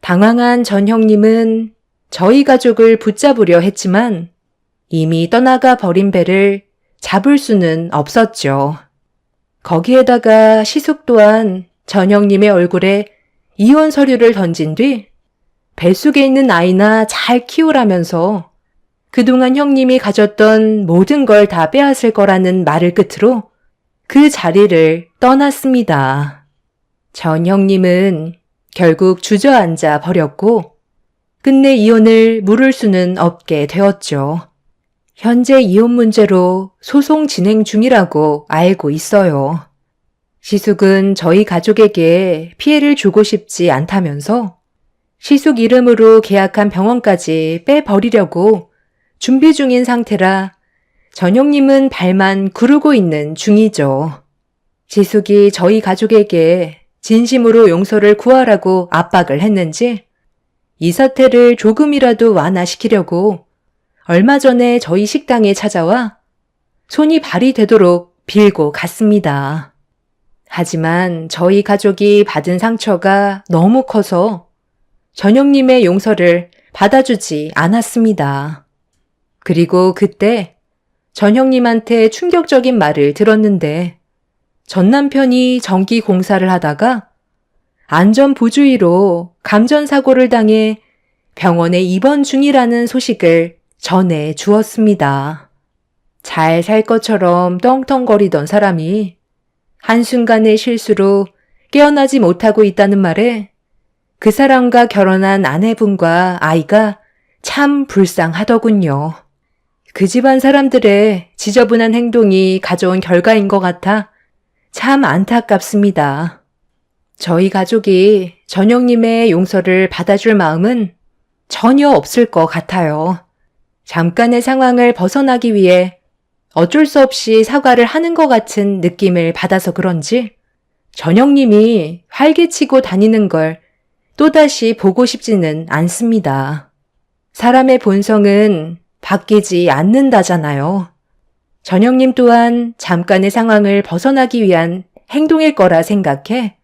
Speaker 1: 당황한 전 형님은 저희 가족을 붙잡으려 했지만 이미 떠나가 버린 배를 잡을 수는 없었죠. 거기에다가 시숙 또한 전 형님의 얼굴에 이혼 서류를 던진 뒤 뱃속에 있는 아이나 잘 키우라면서 그동안 형님이 가졌던 모든 걸 다 빼앗을 거라는 말을 끝으로 그 자리를 떠났습니다. 전 형님은 결국 주저앉아 버렸고 끝내 이혼을 물을 수는 없게 되었죠. 현재 이혼 문제로 소송 진행 중이라고 알고 있어요. 시숙은 저희 가족에게 피해를 주고 싶지 않다면서 시숙 이름으로 계약한 병원까지 빼버리려고 준비 중인 상태라 전용님은 발만 구르고 있는 중이죠. 시숙이 저희 가족에게 진심으로 용서를 구하라고 압박을 했는지 이 사태를 조금이라도 완화시키려고 얼마 전에 저희 식당에 찾아와 손이 발이 되도록 빌고 갔습니다. 하지만 저희 가족이 받은 상처가 너무 커서 전영님의 용서를 받아주지 않았습니다. 그리고 그때 전형님한테 충격적인 말을 들었는데 전 남편이 전기 공사를 하다가 안전부주의로 감전사고를 당해 병원에 입원 중이라는 소식을 전해 주었습니다. 잘 살 것처럼 떵떵거리던 사람이 한순간의 실수로 깨어나지 못하고 있다는 말에 그 사람과 결혼한 아내분과 아이가 참 불쌍하더군요. 그 집안 사람들의 지저분한 행동이 가져온 결과인 것 같아 참 안타깝습니다. 저희 가족이 전영님의 용서를 받아줄 마음은 전혀 없을 것 같아요. 잠깐의 상황을 벗어나기 위해 어쩔 수 없이 사과를 하는 것 같은 느낌을 받아서 그런지 전영님이 활개치고 다니는 걸 또다시 보고 싶지는 않습니다. 사람의 본성은 바뀌지 않는다잖아요. 전영님 또한 잠깐의 상황을 벗어나기 위한 행동일 거라 생각해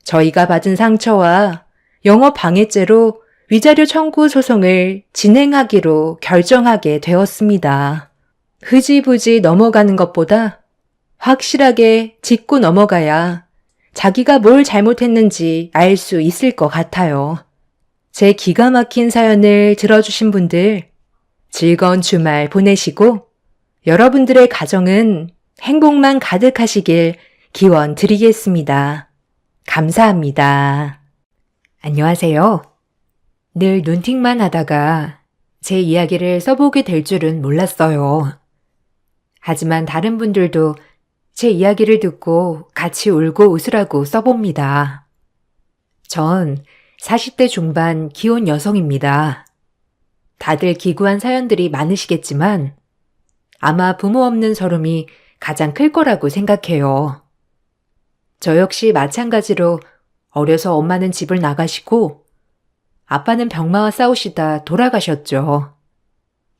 Speaker 1: 저희가 받은 상처와 영업 방해죄로 위자료 청구 소송을 진행하기로 결정하게 되었습니다. 흐지부지 넘어가는 것보다 확실하게 짚고 넘어가야 자기가 뭘 잘못했는지 알 수 있을 것 같아요. 제 기가 막힌 사연을 들어주신 분들 즐거운 주말 보내시고 여러분들의 가정은 행복만 가득하시길 기원 드리겠습니다. 감사합니다. 안녕하세요. 늘 눈팅만 하다가 제 이야기를 써보게 될 줄은 몰랐어요. 하지만 다른 분들도 제 이야기를 듣고 같이 울고 웃으라고 써봅니다. 전 40대 중반 기혼 여성입니다. 다들 기구한 사연들이 많으시겠지만 아마 부모 없는 서름이 가장 클 거라고 생각해요. 저 역시 마찬가지로 어려서 엄마는 집을 나가시고 아빠는 병마와 싸우시다 돌아가셨죠.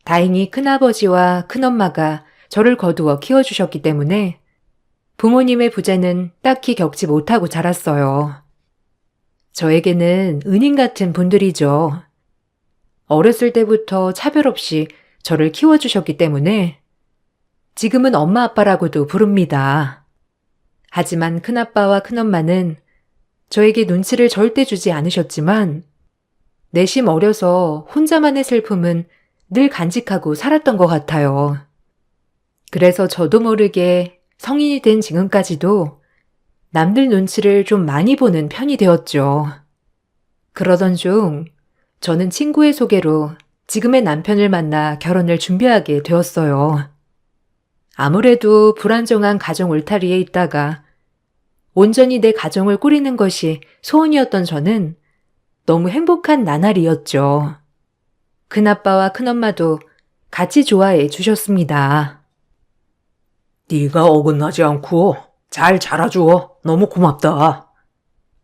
Speaker 1: 다행히 큰아버지와 큰엄마가 저를 거두어 키워주셨기 때문에 부모님의 부재는 딱히 겪지 못하고 자랐어요. 저에게는 은인 같은 분들이죠. 어렸을 때부터 차별 없이 저를 키워주셨기 때문에 지금은 엄마 아빠라고도 부릅니다. 하지만 큰아빠와 큰엄마는 저에게 눈치를 절대 주지 않으셨지만 내심 어려서 혼자만의 슬픔은 늘 간직하고 살았던 것 같아요. 그래서 저도 모르게 성인이 된 지금까지도 남들 눈치를 좀 많이 보는 편이 되었죠. 그러던 중 저는 친구의 소개로 지금의 남편을 만나 결혼을 준비하게 되었어요. 아무래도 불안정한 가정 울타리에 있다가 온전히 내 가정을 꾸리는 것이 소원이었던 저는 너무 행복한 나날이었죠. 큰아빠와 큰엄마도 같이 좋아해 주셨습니다.
Speaker 2: 네가 어긋나지 않고 잘 자라줘. 너무 고맙다.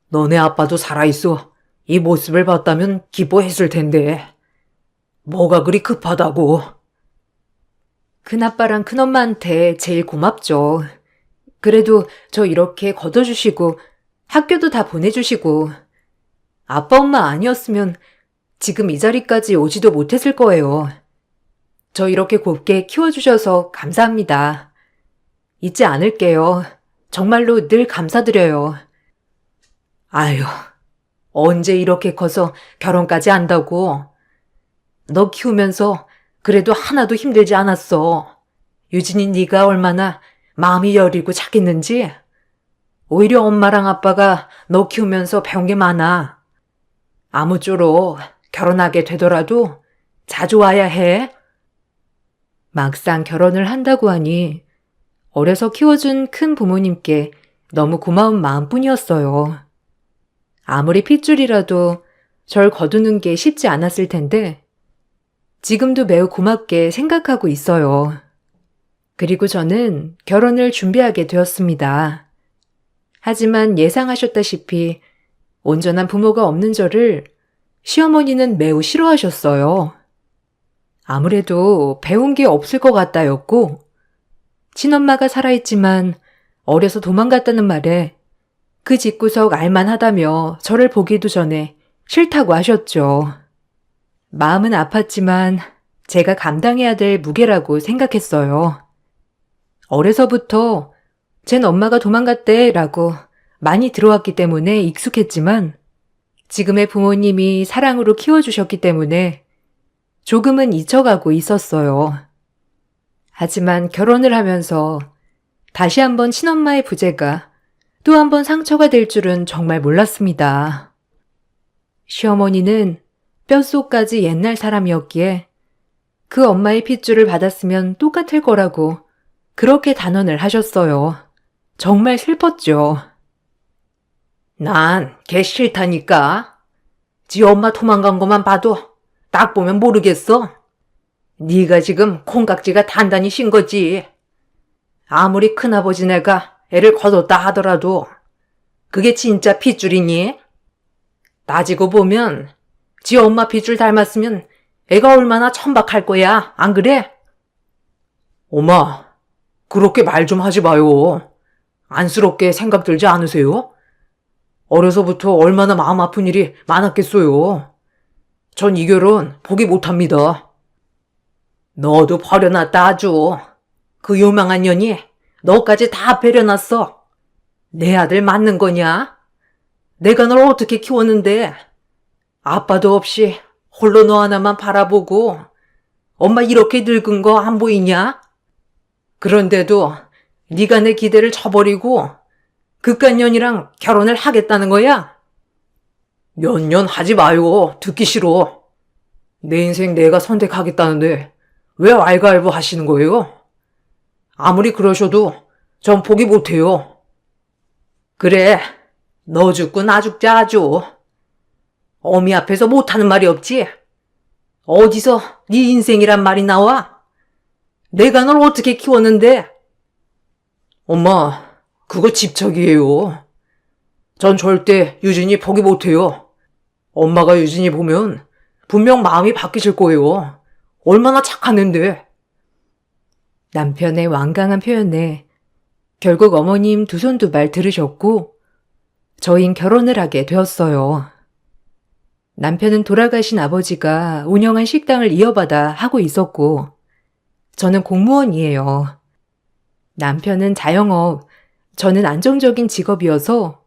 Speaker 2: 너네 아빠도 살아있어. 이 모습을 봤다면 기뻐했을 텐데. 뭐가 그리 급하다고.
Speaker 1: 큰아빠랑 큰엄마한테 제일 고맙죠. 그래도 저 이렇게 걷어주시고 학교도 다 보내주시고 아빠 엄마 아니었으면 지금 이 자리까지 오지도 못했을 거예요. 저 이렇게 곱게 키워주셔서 감사합니다. 잊지 않을게요. 정말로 늘 감사드려요.
Speaker 2: 아휴, 언제 이렇게 커서 결혼까지 한다고. 너 키우면서 그래도 하나도 힘들지 않았어. 유진이 네가 얼마나 마음이 여리고 착했는지. 오히려 엄마랑 아빠가 너 키우면서 배운 게 많아. 아무쪼록 결혼하게 되더라도 자주 와야 해.
Speaker 1: 막상 결혼을 한다고 하니 어려서 키워준 큰 부모님께 너무 고마운 마음뿐이었어요. 아무리 핏줄이라도 절 거두는 게 쉽지 않았을 텐데 지금도 매우 고맙게 생각하고 있어요. 그리고 저는 결혼을 준비하게 되었습니다. 하지만 예상하셨다시피 온전한 부모가 없는 저를 시어머니는 매우 싫어하셨어요. 아무래도 배운 게 없을 것 같다였고 친엄마가 살아있지만 어려서 도망갔다는 말에 그 집구석 알만하다며 저를 보기도 전에 싫다고 하셨죠. 마음은 아팠지만 제가 감당해야 될 무게라고 생각했어요. 어려서부터 쟨 엄마가 도망갔대라고 많이 들어왔기 때문에 익숙했지만 지금의 부모님이 사랑으로 키워주셨기 때문에 조금은 잊혀가고 있었어요. 하지만 결혼을 하면서 다시 한번 친엄마의 부재가 또 한 번 상처가 될 줄은 정말 몰랐습니다. 시어머니는 뼛속까지 옛날 사람이었기에 그 엄마의 핏줄을 받았으면 똑같을 거라고 그렇게 단언을 하셨어요. 정말 슬펐죠.
Speaker 2: 난 걔 싫다니까. 지 엄마 도망간 것만 봐도 딱 보면 모르겠어. 네가 지금 콩깍지가 단단히 신 거지. 아무리 큰아버지네가 애를 거뒀다 하더라도
Speaker 1: 그게 진짜 핏줄이니? 따지고 보면 지 엄마 핏줄 닮았으면 애가 얼마나 천박할 거야, 안 그래?
Speaker 2: 엄마, 그렇게 말 좀 하지 마요. 안쓰럽게 생각 들지 않으세요? 어려서부터 얼마나 마음 아픈 일이 많았겠어요. 전 이 결혼 포기 못합니다.
Speaker 1: 너도 버려놨다 아주. 그 요망한 년이 너까지 다 배려놨어. 내 아들 맞는 거냐? 내가 널 어떻게 키웠는데 아빠도 없이 홀로 너 하나만 바라보고 엄마 이렇게 늙은 거 안 보이냐? 그런데도 네가 내 기대를 저버리고 그깟 년이랑 결혼을 하겠다는 거야?
Speaker 2: 몇 년 하지 마요. 듣기 싫어. 내 인생 내가 선택하겠다는데 왜 왈가왈부 하시는 거예요? 아무리 그러셔도 전 포기 못해요.
Speaker 1: 그래, 너 죽고 나 죽자 아주. 어미 앞에서 못하는 말이 없지? 어디서 네 인생이란 말이 나와? 내가 널 어떻게 키웠는데?
Speaker 2: 엄마, 그거 집착이에요. 전 절대 유진이 포기 못해요. 엄마가 유진이 보면 분명 마음이 바뀌실 거예요. 얼마나 착한 앤데.
Speaker 1: 남편의 완강한 표현에 결국 어머님 두 손 두 발 들으셨고 저흰 결혼을 하게 되었어요. 남편은 돌아가신 아버지가 운영한 식당을 이어받아 하고 있었고 저는 공무원이에요. 남편은 자영업, 저는 안정적인 직업이어서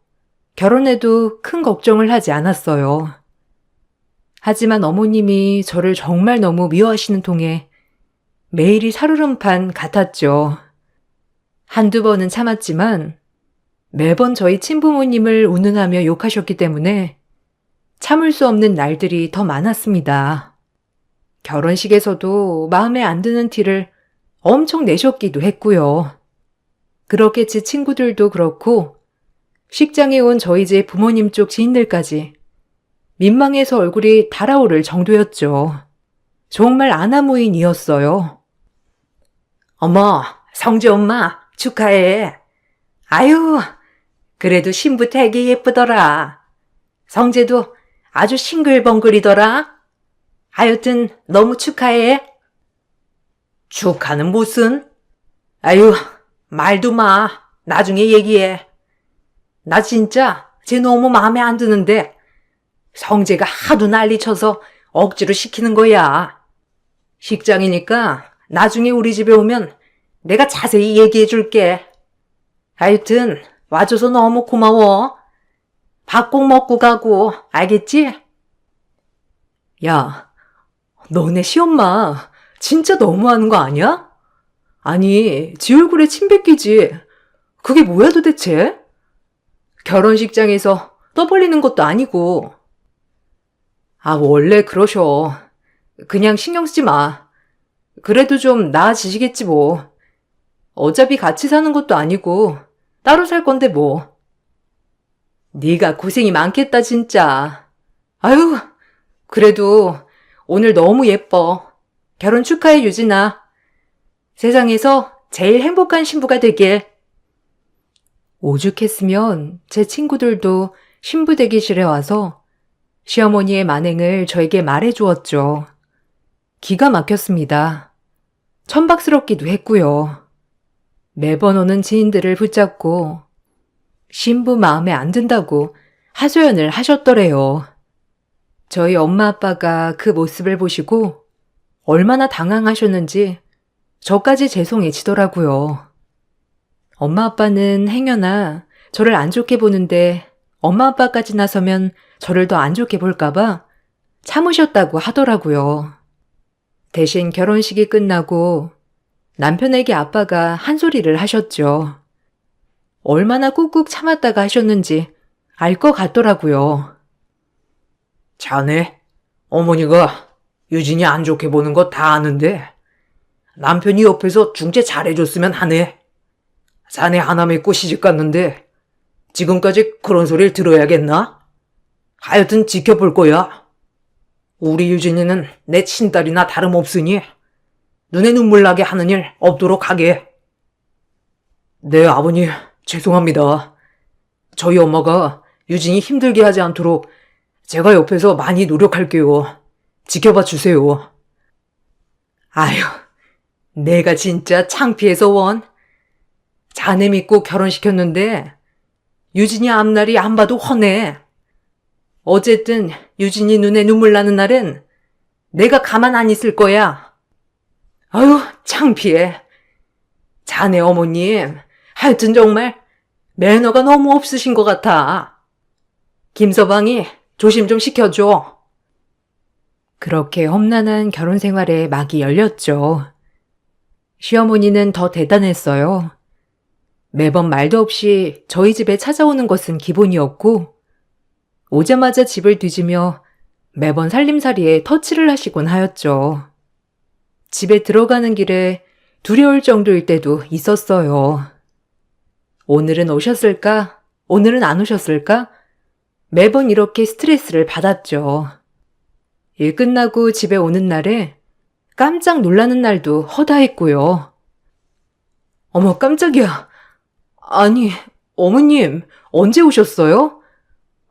Speaker 1: 결혼해도 큰 걱정을 하지 않았어요. 하지만 어머님이 저를 정말 너무 미워하시는 통에 매일이 살얼음판 같았죠. 한두 번은 참았지만 매번 저희 친부모님을 운운하며 욕하셨기 때문에 참을 수 없는 날들이 더 많았습니다. 결혼식에서도 마음에 안 드는 티를 엄청 내셨기도 했고요. 그렇게 제 친구들도 그렇고 식장에 온 저희 집 부모님 쪽 지인들까지 민망해서 얼굴이 달아오를 정도였죠. 정말 아나무인이었어요. 어머, 성재 엄마 축하해. 아유, 그래도 신부 되게 예쁘더라. 성재도 아주 싱글벙글이더라. 하여튼 너무 축하해. 축하는 무슨? 아유, 말도 마. 나중에 얘기해. 나 진짜 쟤 너무 마음에 안 드는데 성재가 하도 난리쳐서 억지로 시키는 거야. 식장이니까 나중에 우리 집에 오면 내가 자세히 얘기해 줄게. 하여튼 와줘서 너무 고마워. 밥 꼭 먹고 가고, 알겠지? 야, 너네 시엄마 진짜 너무하는 거 아니야? 아니, 지 얼굴에 침 뱉기지. 그게 뭐야 도대체? 결혼식장에서 떠벌리는 것도 아니고. 아, 원래 그러셔. 그냥 신경 쓰지 마. 그래도 좀 나아지시겠지 뭐. 어차피 같이 사는 것도 아니고 따로 살 건데 뭐. 네가 고생이 많겠다 진짜. 아유, 그래도 오늘 너무 예뻐. 결혼 축하해 유진아. 세상에서 제일 행복한 신부가 되길. 오죽했으면 제 친구들도 신부 대기실에 와서 시어머니의 만행을 저에게 말해주었죠. 기가 막혔습니다. 천박스럽기도 했고요. 매번 오는 지인들을 붙잡고 신부 마음에 안 든다고 하소연을 하셨더래요. 저희 엄마 아빠가 그 모습을 보시고 얼마나 당황하셨는지 저까지 죄송해지더라고요. 엄마 아빠는 행여나 저를 안 좋게 보는데 엄마 아빠까지 나서면 저를 더 안 좋게 볼까봐 참으셨다고 하더라고요. 대신 결혼식이 끝나고 남편에게 아빠가 한 소리를 하셨죠. 얼마나 꾹꾹 참았다가 하셨는지 알 것 같더라고요.
Speaker 2: 자네, 어머니가 유진이 안 좋게 보는 거 다 아는데 남편이 옆에서 중재 잘해줬으면 하네. 자네 하나 믿고 시집 갔는데 지금까지 그런 소리를 들어야겠나? 하여튼 지켜볼 거야. 우리 유진이는 내 친딸이나 다름없으니 눈에 눈물 나게 하는 일 없도록 하게. 네, 아버님, 죄송합니다. 저희 엄마가 유진이 힘들게 하지 않도록 제가 옆에서 많이 노력할게요. 지켜봐 주세요.
Speaker 1: 아유, 내가 진짜 창피해서 원. 자네 믿고 결혼시켰는데 유진이 앞날이 안 봐도 훤해. 어쨌든 유진이 눈에 눈물 나는 날엔 내가 가만 안 있을 거야. 아유, 창피해. 자네 어머님, 하여튼 정말 매너가 너무 없으신 것 같아. 김서방이 조심 좀 시켜줘. 그렇게 험난한 결혼 생활에 막이 열렸죠. 시어머니는 더 대단했어요. 매번 말도 없이 저희 집에 찾아오는 것은 기본이었고, 오자마자 집을 뒤지며 매번 살림살이에 터치를 하시곤 하였죠. 집에 들어가는 길에 두려울 정도일 때도 있었어요. 오늘은 오셨을까? 오늘은 안 오셨을까? 매번 이렇게 스트레스를 받았죠. 일 끝나고 집에 오는 날에 깜짝 놀라는 날도 허다했고요. 어머, 깜짝이야. 아니, 어머님, 언제 오셨어요?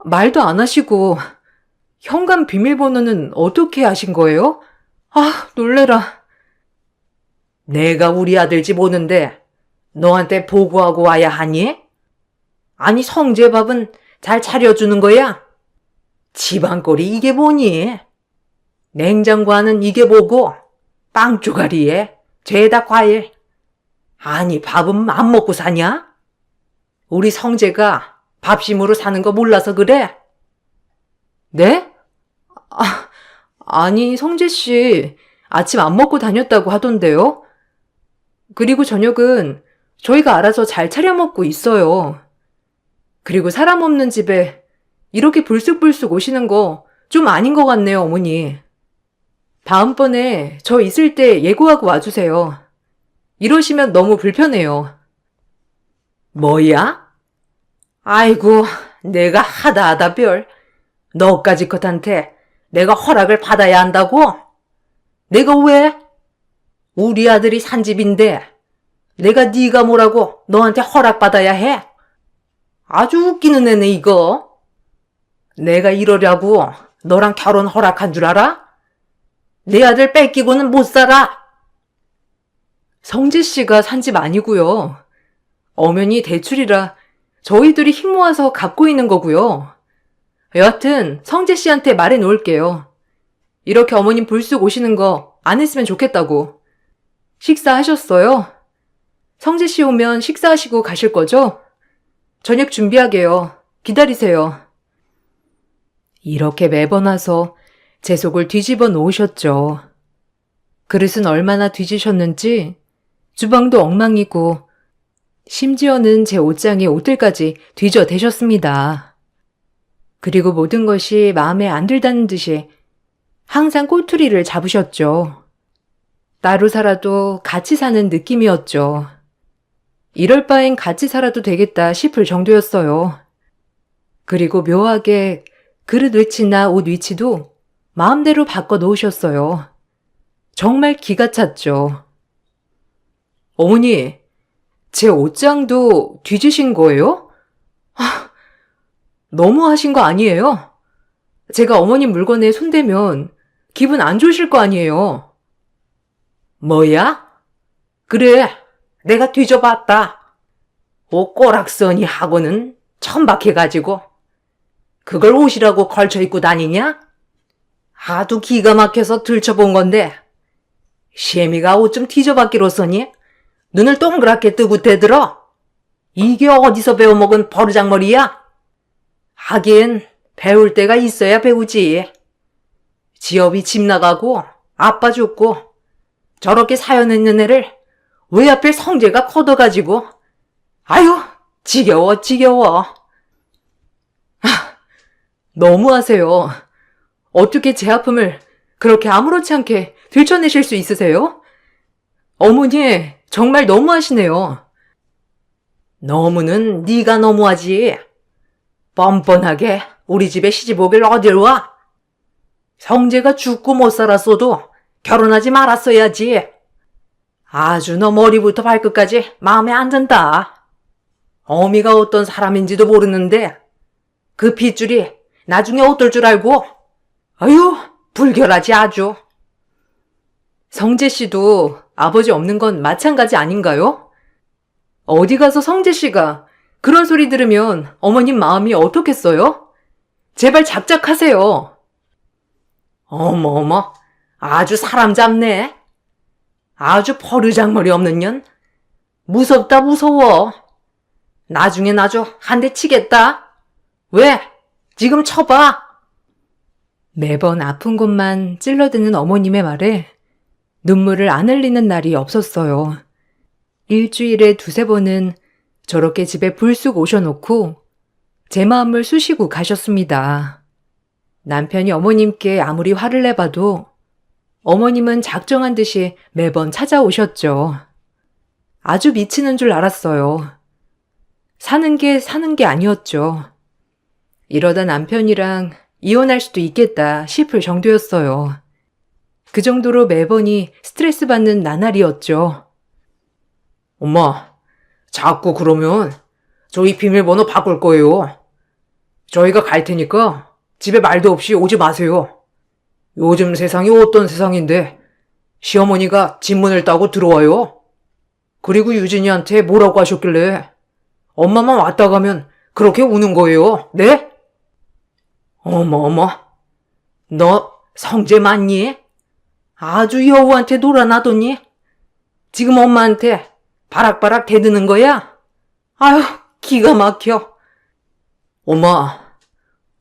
Speaker 1: 말도 안 하시고, 현관 비밀번호는 어떻게 아신 거예요? 아, 놀래라. 내가 우리 아들 집 오는데 너한테 보고하고 와야 하니? 아니, 성재밥은 잘 차려주는 거야? 집안꼴이 이게 뭐니? 냉장고 안은 이게 뭐고? 빵 쪼가리에 죄다 과일. 아니, 밥은 안 먹고 사냐? 우리 성재가 밥심으로 사는 거 몰라서 그래? 네? 아니, 성재씨, 아침 안 먹고 다녔다고 하던데요? 그리고 저녁은 저희가 알아서 잘 차려 먹고 있어요. 그리고 사람 없는 집에 이렇게 불쑥불쑥 오시는 거 좀 아닌 것 같네요, 어머니. 다음번에 저 있을 때 예고하고 와주세요. 이러시면 너무 불편해요. 뭐야? 아이고, 내가 하다 별. 너까지 것한테 내가 허락을 받아야 한다고? 내가 왜? 우리 아들이 산 집인데 내가 네가 뭐라고 너한테 허락받아야 해? 아주 웃기는 애네 이거. 내가 이러려고 너랑 결혼 허락한 줄 알아? 내 아들 뺏기고는 못 살아. 성재 씨가 산 집 아니고요. 엄연히 대출이라 저희들이 힘 모아서 갚고 있는 거고요. 여하튼 성재 씨한테 말해 놓을게요. 이렇게 어머님 불쑥 오시는 거 안 했으면 좋겠다고. 식사하셨어요? 성재 씨 오면 식사하시고 가실 거죠? 저녁 준비하게요. 기다리세요. 이렇게 매번 와서 제 속을 뒤집어 놓으셨죠. 그릇은 얼마나 뒤지셨는지 주방도 엉망이고 심지어는 제 옷장에 옷들까지 뒤져대셨습니다. 그리고 모든 것이 마음에 안 들다는 듯이 항상 꼬투리를 잡으셨죠. 따로 살아도 같이 사는 느낌이었죠. 이럴 바엔 같이 살아도 되겠다 싶을 정도였어요. 그리고 묘하게 그릇 위치나 옷 위치도 마음대로 바꿔 놓으셨어요. 정말 기가 찼죠. 어머니, 제 옷장도 뒤지신 거예요? 너무 하신 거 아니에요? 제가 어머님 물건에 손대면 기분 안 좋으실 거 아니에요? 뭐야? 그래, 내가 뒤져봤다. 옷 꼬락서니 하고는 천박해가지고 그걸 옷이라고 걸쳐 입고 다니냐? 하도 기가 막혀서 들춰본 건데 시애미가 옷 좀 뒤져봤기로써니 눈을 동그랗게 뜨고 대들어. 이게 어디서 배워먹은 버르장머리야? 하긴 배울 때가 있어야 배우지. 지업이 집 나가고 아빠 죽고 저렇게 사연 있는 애를 왜 하필 성재가 커둬가지고. 아유, 지겨워. 너무하세요. 어떻게 제 아픔을 그렇게 아무렇지 않게 들춰내실 수 있으세요? 어머니, 정말 너무하시네요. 너무는 네가 너무하지. 뻔뻔하게 우리 집에 시집 오길 어딜 와? 성재가 죽고 못 살았어도 결혼하지 말았어야지. 아주 너 머리부터 발끝까지 마음에 안 든다.
Speaker 2: 어미가 어떤 사람인지도 모르는데 그 핏줄이 나중에 어떨 줄 알고 아유 불결하지 아주.
Speaker 1: 성재 씨도 아버지 없는 건 마찬가지 아닌가요? 어디 가서 성재 씨가 그런 소리 들으면 어머님 마음이 어떻겠어요? 제발 작작하세요.
Speaker 2: 어머 아주 사람 잡네. 아주 버르장머리 없는 년. 무섭다 무서워. 나중엔 아주 한 대 치겠다. 왜? 지금 쳐봐.
Speaker 1: 매번 아픈 곳만 찔러드는 어머님의 말에 눈물을 안 흘리는 날이 없었어요. 일주일에 두세 번은 저렇게 집에 불쑥 오셔놓고 제 마음을 쑤시고 가셨습니다. 남편이 어머님께 아무리 화를 내봐도 어머님은 작정한 듯이 매번 찾아오셨죠. 아주 미치는 줄 알았어요. 사는 게 아니었죠. 이러다 남편이랑 이혼할 수도 있겠다 싶을 정도였어요. 그 정도로 매번이 스트레스 받는 나날이었죠.
Speaker 2: 엄마, 자꾸 그러면 저희 비밀번호 바꿀 거예요. 저희가 갈 테니까 집에 말도 없이 오지 마세요. 요즘 세상이 어떤 세상인데 시어머니가 집문을 따고 들어와요. 그리고 유진이한테 뭐라고 하셨길래 엄마만 왔다 가면 그렇게 우는 거예요. 네? 어머, 너 성재 맞니? 아주 여우한테 놀아나더니 지금 엄마한테 바락바락 대드는 거야? 아휴, 기가 막혀.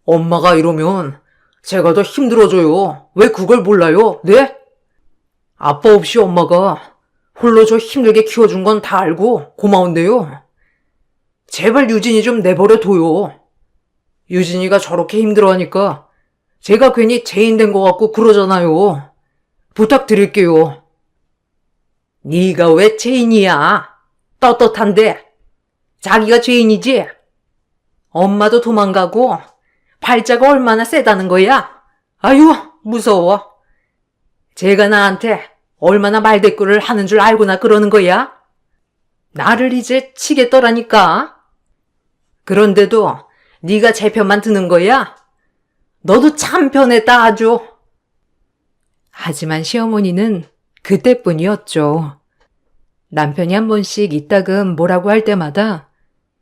Speaker 2: 엄마가 이러면 제가 더 힘들어져요. 왜 그걸 몰라요? 네? 아빠 없이 엄마가 홀로 저 힘들게 키워준 건 다 알고 고마운데요. 제발 유진이 좀 내버려 둬요. 유진이가 저렇게 힘들어하니까 제가 괜히 죄인 된 것 같고 그러잖아요. 부탁드릴게요. 네가 왜 죄인이야? 떳떳한데. 자기가 죄인이지? 엄마도 도망가고 팔자가 얼마나 세다는 거야? 아유, 무서워. 제가 나한테 얼마나 말대꾸를 하는 줄 알고나 그러는 거야? 나를 이제 치겠더라니까. 그런데도 네가 제 편만 드는 거야? 너도 참 변했다 아주.
Speaker 1: 하지만 시어머니는 그때뿐이었죠. 남편이 한 번씩 이따금 뭐라고 할 때마다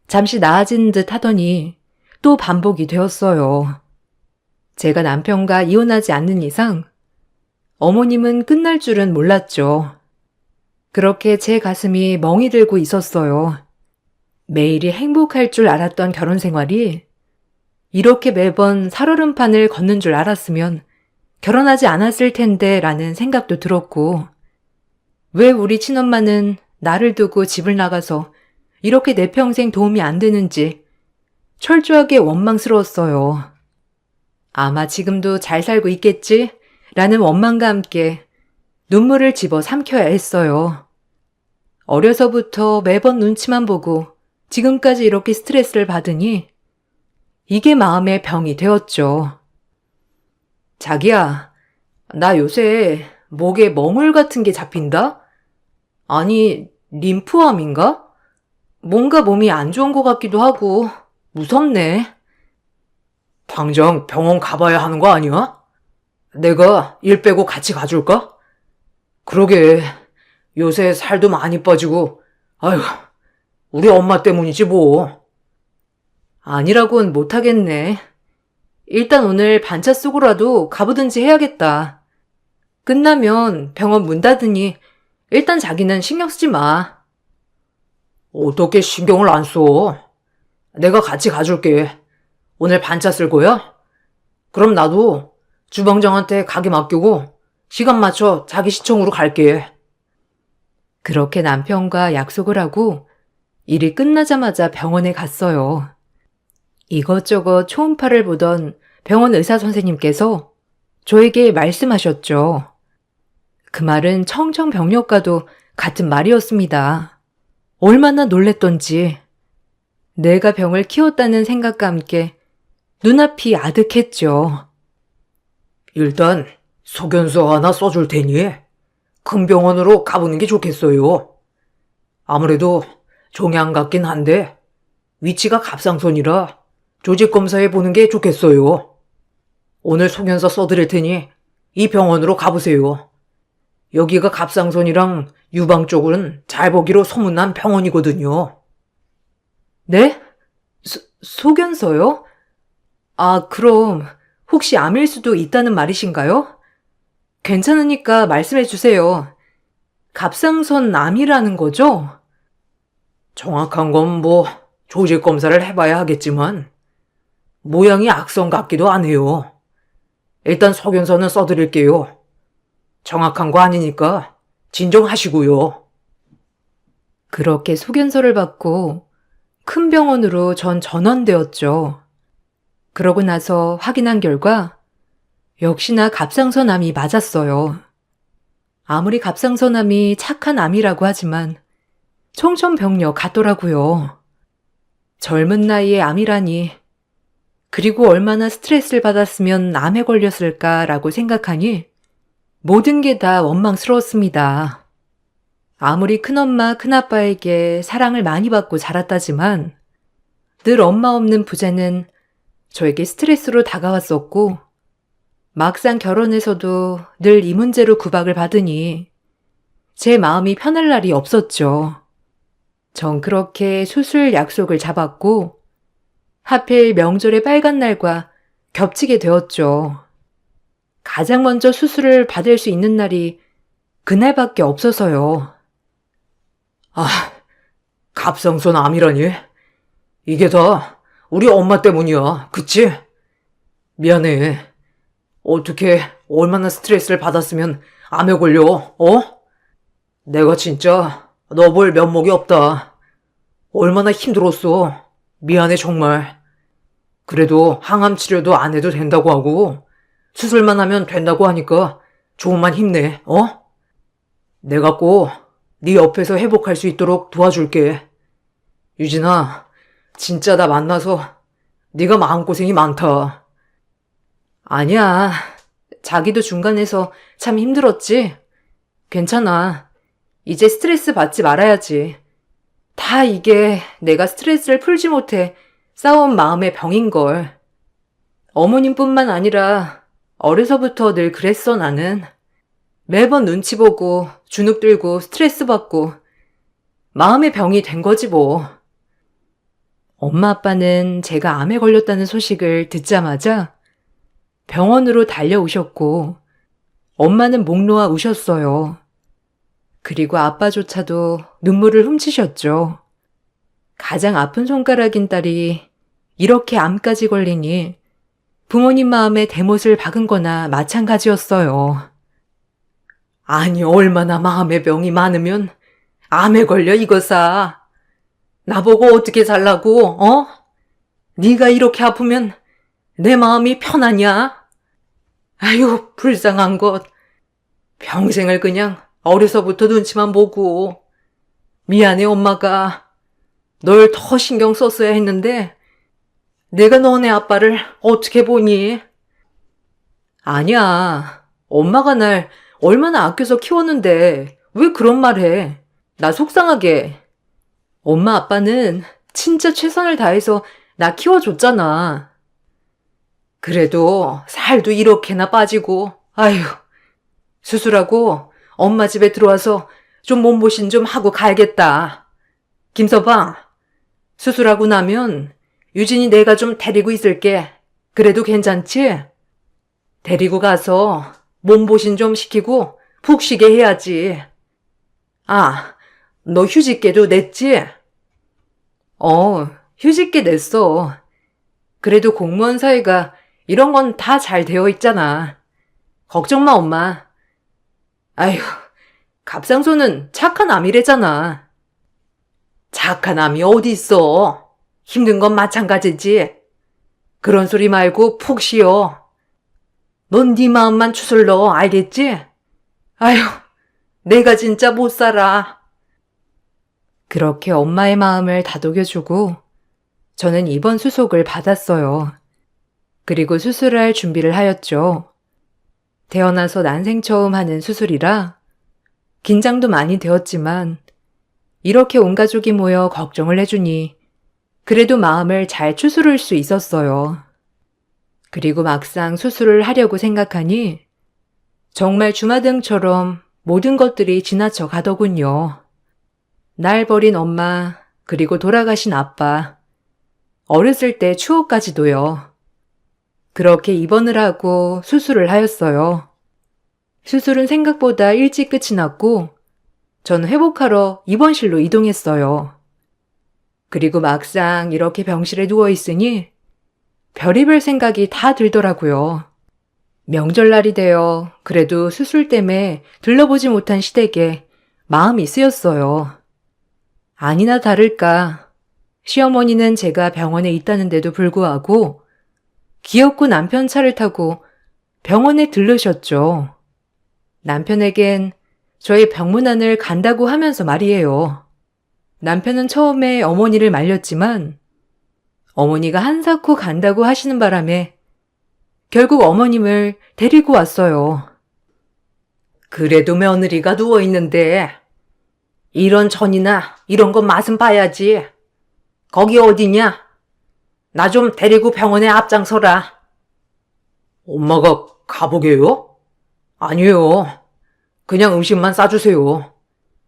Speaker 1: 잠시 나아진 듯 하더니 또 반복이 되었어요. 제가 남편과 이혼하지 않는 이상 어머님은 끝날 줄은 몰랐죠. 그렇게 제 가슴이 멍이 들고 있었어요. 매일이 행복할 줄 알았던 결혼 생활이 이렇게 매번 살얼음판을 걷는 줄 알았으면 결혼하지 않았을 텐데 라는 생각도 들었고, 왜 우리 친엄마는 나를 두고 집을 나가서 이렇게 내 평생 도움이 안 되는지 철저하게 원망스러웠어요. 아마 지금도 잘 살고 있겠지? 라는 원망과 함께 눈물을 집어 삼켜야 했어요. 어려서부터 매번 눈치만 보고 지금까지 이렇게 스트레스를 받으니 이게 마음의 병이 되었죠. 자기야, 나 요새 목에 멍울 같은 게 잡힌다? 아니, 림프암인가? 뭔가 몸이 안 좋은 것 같기도 하고 무섭네. 당장 병원 가봐야 하는 거 아니야? 내가 일 빼고 같이 가줄까? 그러게, 요새 살도 많이 빠지고, 아휴, 우리 엄마 때문이지 뭐. 아니라고는 못하겠네. 일단 오늘 반차 쓰고라도 가보든지 해야겠다. 끝나면 병원 문 닫으니 일단 자기는 신경 쓰지 마.
Speaker 2: 어떻게 신경을 안 써? 내가 같이 가줄게. 오늘 반차 쓸 거야? 그럼 나도 주방장한테 가게 맡기고 시간 맞춰 자기 시청으로 갈게.
Speaker 1: 그렇게 남편과 약속을 하고 일이 끝나자마자 병원에 갔어요. 이것저것 초음파를 보던 병원 의사 선생님께서 저에게 말씀하셨죠. 그 말은 청정병력과도 같은 말이었습니다. 얼마나 놀랬던지. 내가 병을 키웠다는 생각과 함께 눈앞이 아득했죠.
Speaker 2: 일단 소견서 하나 써줄 테니 큰 병원으로 가보는 게 좋겠어요. 아무래도 종양 같긴 한데 위치가 갑상선이라 조직 검사해 보는 게 좋겠어요. 오늘 소견서 써드릴 테니 이 병원으로 가보세요. 여기가 갑상선이랑 유방 쪽은 잘 보기로 소문난 병원이거든요.
Speaker 1: 네? 소견서요? 아, 그럼 혹시 암일 수도 있다는 말이신가요? 괜찮으니까 말씀해 주세요. 갑상선 암이라는 거죠?
Speaker 2: 정확한 건 조직 검사를 해봐야 하겠지만 모양이 악성 같기도 하네요. 일단 소견서는 써드릴게요. 정확한 거 아니니까 진정하시고요.
Speaker 1: 그렇게 소견서를 받고 큰 병원으로 전 전원되었죠. 그러고 나서 확인한 결과 역시나 갑상선암이 맞았어요. 아무리 갑상선암이 착한 암이라고 하지만 청천벽력 같더라고요. 젊은 나이에 암이라니, 그리고 얼마나 스트레스를 받았으면 암에 걸렸을까라고 생각하니 모든 게 다 원망스러웠습니다. 아무리 큰엄마, 큰아빠에게 사랑을 많이 받고 자랐다지만 늘 엄마 없는 부재는 저에게 스트레스로 다가왔었고, 막상 결혼해서도 늘 이 문제로 구박을 받으니 제 마음이 편할 날이 없었죠. 전 그렇게 수술 약속을 잡았고 하필 명절의 빨간 날과 겹치게 되었죠. 가장 먼저 수술을 받을 수 있는 날이 그날밖에 없어서요.
Speaker 2: 갑상선 암이라니? 이게 다 우리 엄마 때문이야, 그치? 미안해. 어떻게 얼마나 스트레스를 받았으면 암에 걸려, 어? 내가 진짜 너 볼 면목이 없다. 얼마나 힘들었어. 미안해 정말. 그래도 항암 치료도 안 해도 된다고 하고 수술만 하면 된다고 하니까 조금만 힘내, 어? 내가 꼭 네 옆에서 회복할 수 있도록 도와줄게. 유진아, 진짜 나 만나서 네가 마음고생이 많다.
Speaker 1: 아니야. 자기도 중간에서 참 힘들었지? 괜찮아. 이제 스트레스 받지 말아야지. 다 이게 내가 스트레스를 풀지 못해 쌓아온 마음의 병인걸. 어머님뿐만 아니라 어려서부터 늘 그랬어, 나는. 매번 눈치 보고 주눅 들고 스트레스 받고 마음의 병이 된 거지 뭐. 엄마 아빠는 제가 암에 걸렸다는 소식을 듣자마자 병원으로 달려오셨고 엄마는 목 놓아 우셨어요. 그리고 아빠조차도 눈물을 훔치셨죠. 가장 아픈 손가락인 딸이 이렇게 암까지 걸리니 부모님 마음에 대못을 박은 거나 마찬가지였어요.
Speaker 2: 아니, 얼마나 마음의 병이 많으면 암에 걸려, 이거사. 나보고 어떻게 살라고, 어? 네가 이렇게 아프면 내 마음이 편하냐? 아유, 불쌍한 것. 평생을 그냥 어려서부터 눈치만 보고. 미안해, 엄마가. 널 더 신경 썼어야 했는데 내가 너네 아빠를 어떻게 보니?
Speaker 1: 아니야. 엄마가 날 얼마나 아껴서 키웠는데 왜 그런 말 해? 나 속상하게. 엄마 아빠는 진짜 최선을 다해서 나 키워줬잖아.
Speaker 2: 그래도 살도 이렇게나 빠지고, 아휴.
Speaker 1: 수술하고 엄마 집에 들어와서 좀 몸보신 좀 하고 가야겠다. 김서방, 수술하고 나면 유진이 내가 좀 데리고 있을게. 그래도 괜찮지? 데리고 가서 몸보신 좀 시키고 푹 쉬게 해야지. 아, 너 휴직계도 냈지? 휴직계 냈어. 그래도 공무원 사회가 이런 건 다 잘 되어 있잖아. 걱정 마, 엄마. 아휴, 갑상선은 착한 암이래잖아. 착한 암이 어디 있어? 힘든 건 마찬가지지. 그런 소리 말고 푹 쉬어. 넌 네 마음만 추슬러, 알겠지? 아휴, 내가 진짜 못 살아. 그렇게 엄마의 마음을 다독여주고 저는 입원 수속을 받았어요. 그리고 수술할 준비를 하였죠. 태어나서 난생 처음 하는 수술이라 긴장도 많이 되었지만 이렇게 온 가족이 모여 걱정을 해주니 그래도 마음을 잘 추스를 수 있었어요. 그리고 막상 수술을 하려고 생각하니 정말 주마등처럼 모든 것들이 지나쳐 가더군요. 날 버린 엄마, 그리고 돌아가신 아빠, 어렸을 때 추억까지도요. 그렇게 입원을 하고 수술을 하였어요. 수술은 생각보다 일찍 끝이 났고 전 회복하러 입원실로 이동했어요. 그리고 막상 이렇게 병실에 누워있으니 별의별 생각이 다 들더라고요. 명절날이 되어 그래도 수술 때문에 들러보지 못한 시댁에 마음이 쓰였어요. 아니나 다를까 시어머니는 제가 병원에 있다는데도 불구하고 기어코 남편 차를 타고 병원에 들르셨죠. 남편에겐 저의 병문안을 간다고 하면서 말이에요. 남편은 처음에 어머니를 말렸지만 어머니가 한사코 간다고 하시는 바람에 결국 어머님을 데리고 왔어요. 그래도 며느리가 누워있는데 이런 전이나 이런 건 맛은 봐야지. 거기 어디냐? 나 좀 데리고 병원에 앞장서라.
Speaker 2: 엄마가 가보게요? 아니요. 그냥 음식만 싸주세요.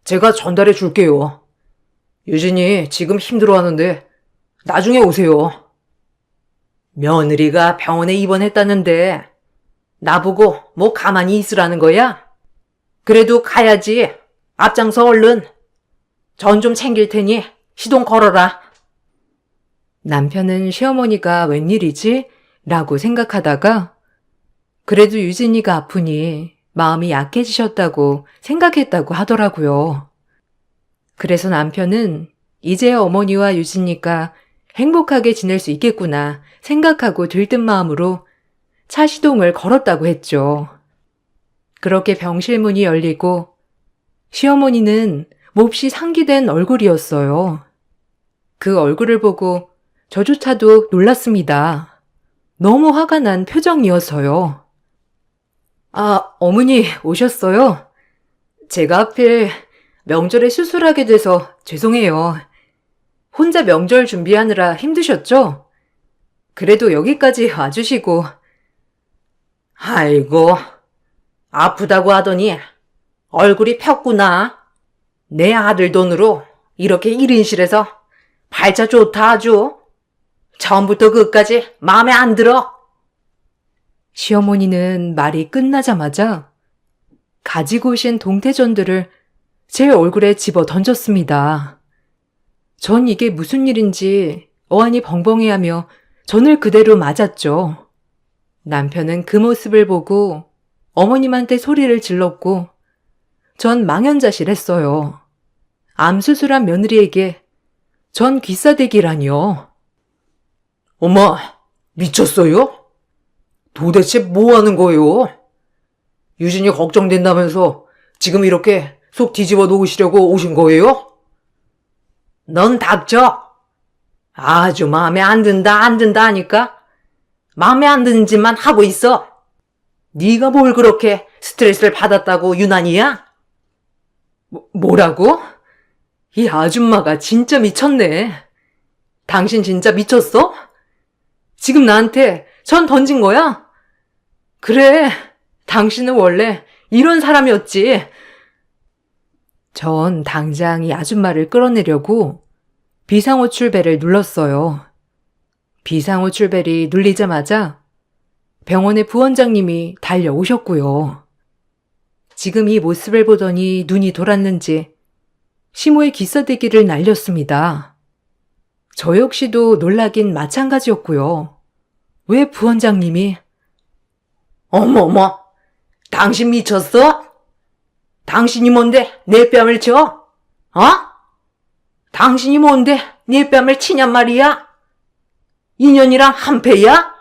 Speaker 2: 제가 전달해 줄게요. 유진이 지금 힘들어하는데 나중에 오세요.
Speaker 1: 며느리가 병원에 입원했다는데 나보고 뭐 가만히 있으라는 거야? 그래도 가야지. 앞장서 얼른. 전 좀 챙길 테니 시동 걸어라. 남편은 시어머니가 웬일이지? 라고 생각하다가 그래도 유진이가 아프니 마음이 약해지셨다고 생각했다고 하더라고요. 그래서 남편은 이제 어머니와 유진이가 행복하게 지낼 수 있겠구나 생각하고 들뜬 마음으로 차 시동을 걸었다고 했죠. 그렇게 병실 문이 열리고 시어머니는 몹시 상기된 얼굴이었어요. 그 얼굴을 보고 저조차도 놀랐습니다. 너무 화가 난 표정이어서요. 아, 어머니 오셨어요? 제가 하필 명절에 수술하게 돼서 죄송해요. 혼자 명절 준비하느라 힘드셨죠? 그래도 여기까지 와주시고. 아이고, 아프다고 하더니 얼굴이 폈구나. 내 아들 돈으로 이렇게 1인실에서 발자 좋다 아주. 처음부터 끝까지 마음에 안 들어. 시어머니는 말이 끝나자마자 가지고 오신 동태전들을 제 얼굴에 집어 던졌습니다. 전 이게 무슨 일인지 어안이 벙벙해하며 전을 그대로 맞았죠. 남편은 그 모습을 보고 어머님한테 소리를 질렀고 전 망연자실했어요. 암수술한 며느리에게 전 귀싸대기라니요.
Speaker 2: 엄마, 미쳤어요? 도대체 뭐 하는 거예요? 유진이 걱정된다면서 지금 이렇게 속 뒤집어 놓으시려고 오신 거예요?
Speaker 1: 넌 닥쳐. 아주 마음에 안 든다 하니까 마음에 안 드는 짓만 하고 있어. 네가 뭘 그렇게 스트레스를 받았다고 유난이야? 뭐라고? 이 아줌마가 진짜 미쳤네. 당신 진짜 미쳤어? 지금 나한테 전 던진 거야? 그래, 당신은 원래 이런 사람이었지. 전 당장 이 아줌마를 끌어내려고 비상호출벨을 눌렀어요. 비상호출벨이 눌리자마자 병원의 부원장님이 달려오셨고요. 지금 이 모습을 보더니 눈이 돌았는지 시모의 기싸대기를 날렸습니다. 저 역시도 놀라긴 마찬가지였고요. 왜 부원장님이 어머머, 당신 미쳤어? 당신이 뭔데 내 뺨을 쳐? 어? 당신이 뭔데 내 뺨을 치냔 말이야? 인연이랑 한패야?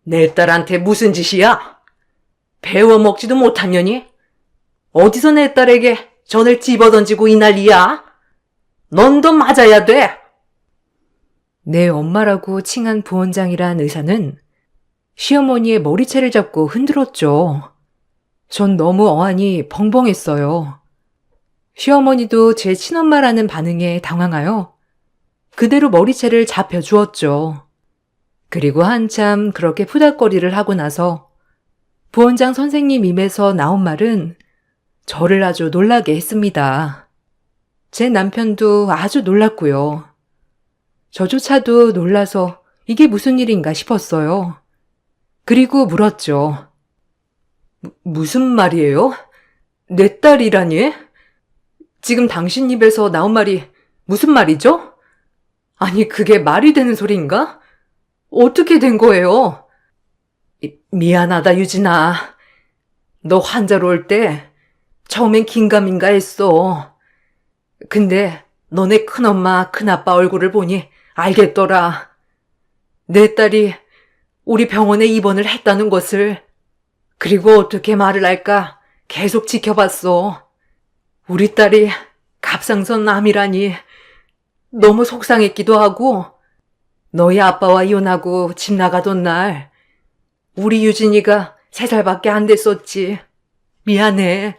Speaker 1: 내 딸한테 무슨 짓이야? 배워먹지도 못한 년이? 어디서 내 딸에게 전을 집어던지고 이 난리야? 넌 더 맞아야 돼. 내 엄마라고 칭한 부원장이란 의사는 시어머니의 머리채를 잡고 흔들었죠. 전 너무 어안이 벙벙했어요. 시어머니도 제 친엄마라는 반응에 당황하여 그대로 머리채를 잡혀주었죠. 그리고 한참 그렇게 푸닥거리를 하고 나서 부원장 선생님 입에서 나온 말은 저를 아주 놀라게 했습니다. 제 남편도 아주 놀랐고요. 저조차도 놀라서 이게 무슨 일인가 싶었어요. 그리고 물었죠. 무슨 말이에요? 내 딸이라니? 지금 당신 입에서 나온 말이 무슨 말이죠? 아니, 그게 말이 되는 소리인가? 어떻게 된 거예요? 미안하다, 유진아. 너 환자로 올 때 처음엔 긴가민가 했어. 근데 너네 큰엄마, 큰아빠 얼굴을 보니 알겠더라. 내 딸이 우리 병원에 입원을 했다는 것을. 그리고 어떻게 말을 할까 계속 지켜봤어. 우리 딸이 갑상선 암이라니 너무 속상했기도 하고, 너희 아빠와 이혼하고 집 나가던 날 우리 유진이가 3살밖에 안 됐었지. 미안해.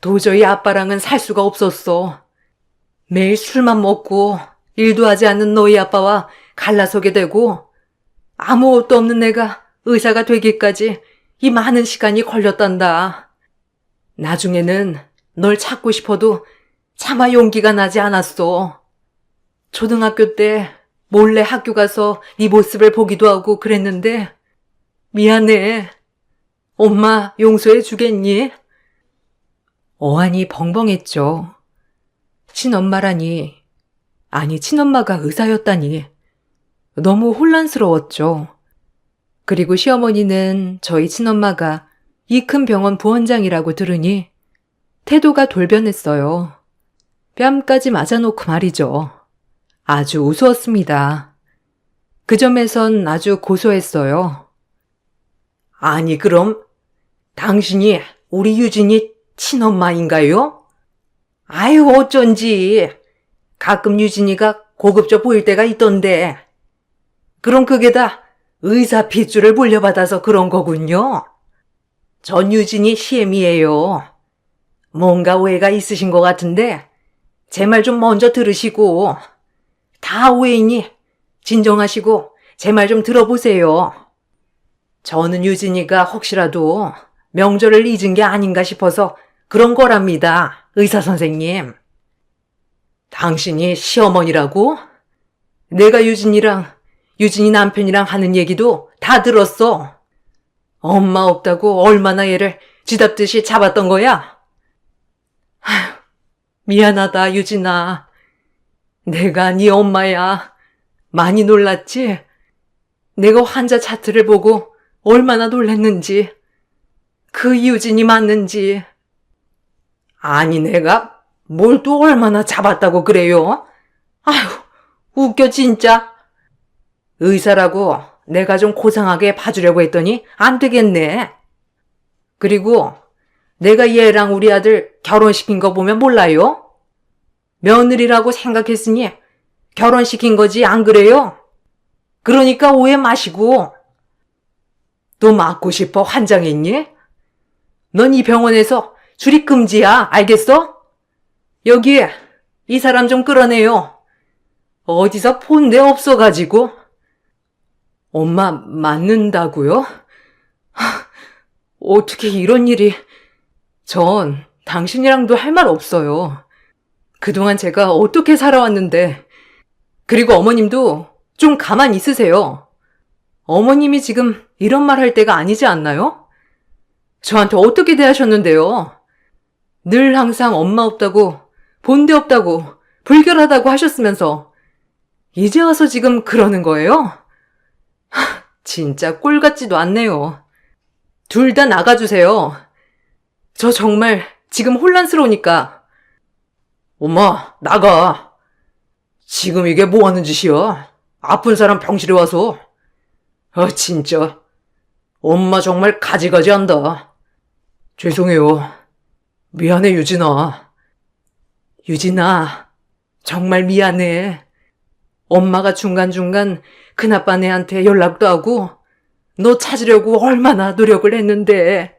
Speaker 1: 도저히 아빠랑은 살 수가 없었어. 매일 술만 먹고 일도 하지 않는 너희 아빠와 갈라서게 되고, 아무것도 없는 내가 의사가 되기까지 이 많은 시간이 걸렸단다. 나중에는 널 찾고 싶어도 차마 용기가 나지 않았어. 초등학교 때 몰래 학교 가서 네 모습을 보기도 하고 그랬는데 미안해. 엄마 용서해 주겠니? 어안이 벙벙했죠. 친엄마라니, 아니 친엄마가 의사였다니 너무 혼란스러웠죠. 그리고 시어머니는 저희 친엄마가 이 큰 병원 부원장이라고 들으니 태도가 돌변했어요. 뺨까지 맞아놓고 말이죠. 아주 우스웠습니다. 그 점에선 아주 고소했어요. 아니, 그럼 당신이 우리 유진이 친엄마인가요? 아유, 어쩐지. 가끔 유진이가 고급져 보일 때가 있던데. 그럼 그게 다 의사 핏줄을 물려받아서 그런 거군요. 전 유진이 시엠이에요. 뭔가 오해가 있으신 것 같은데 제 말 좀 먼저 들으시고. 다 오해이니 진정하시고 제 말 좀 들어보세요. 저는 유진이가 혹시라도 명절을 잊은 게 아닌가 싶어서 그런 거랍니다, 의사 선생님. 당신이 시어머니라고? 내가 유진이 남편이랑 하는 얘기도 다 들었어. 엄마 없다고 얼마나 얘를 쥐잡듯이 잡았던 거야? 아휴, 미안하다, 유진아. 내가 네 엄마야. 많이 놀랐지? 내가 환자 차트를 보고 얼마나 놀랐는지, 그 유진이 맞는지. 아니, 내가 뭘 또 얼마나 잡았다고 그래요? 아휴, 웃겨 진짜. 의사라고 내가 좀 고상하게 봐주려고 했더니 안 되겠네. 그리고 내가 얘랑 우리 아들 결혼시킨 거 보면 몰라요? 며느리라고 생각했으니 결혼시킨 거지, 안 그래요? 그러니까 오해 마시고. 또 맞고 싶어 환장했니? 넌 이 병원에서 출입 금지야, 알겠어? 여기 이 사람 좀 끌어내요. 어디서 폰데 없어가지고. 엄마 맞는다고요? 어떻게 이런 일이. 전 당신이랑도 할 말 없어요. 그동안 제가 어떻게 살아왔는데. 그리고 어머님도 좀 가만히 있으세요. 어머님이 지금 이런 말 할 때가 아니지 않나요? 저한테 어떻게 대하셨는데요? 늘 항상 엄마 없다고, 본데 없다고, 불결하다고 하셨으면서 이제 와서 지금 그러는 거예요? 진짜 꼴 같지도 않네요. 둘 다 나가주세요. 저 정말 지금 혼란스러우니까. 엄마, 나가. 지금 이게 뭐 하는 짓이야? 아픈 사람 병실에 와서. 진짜. 엄마 정말 가지가지 한다. 죄송해요. 미안해, 유진아. 유진아, 정말 미안해. 엄마가 중간중간 큰아빠네한테 연락도 하고 너 찾으려고 얼마나 노력을 했는데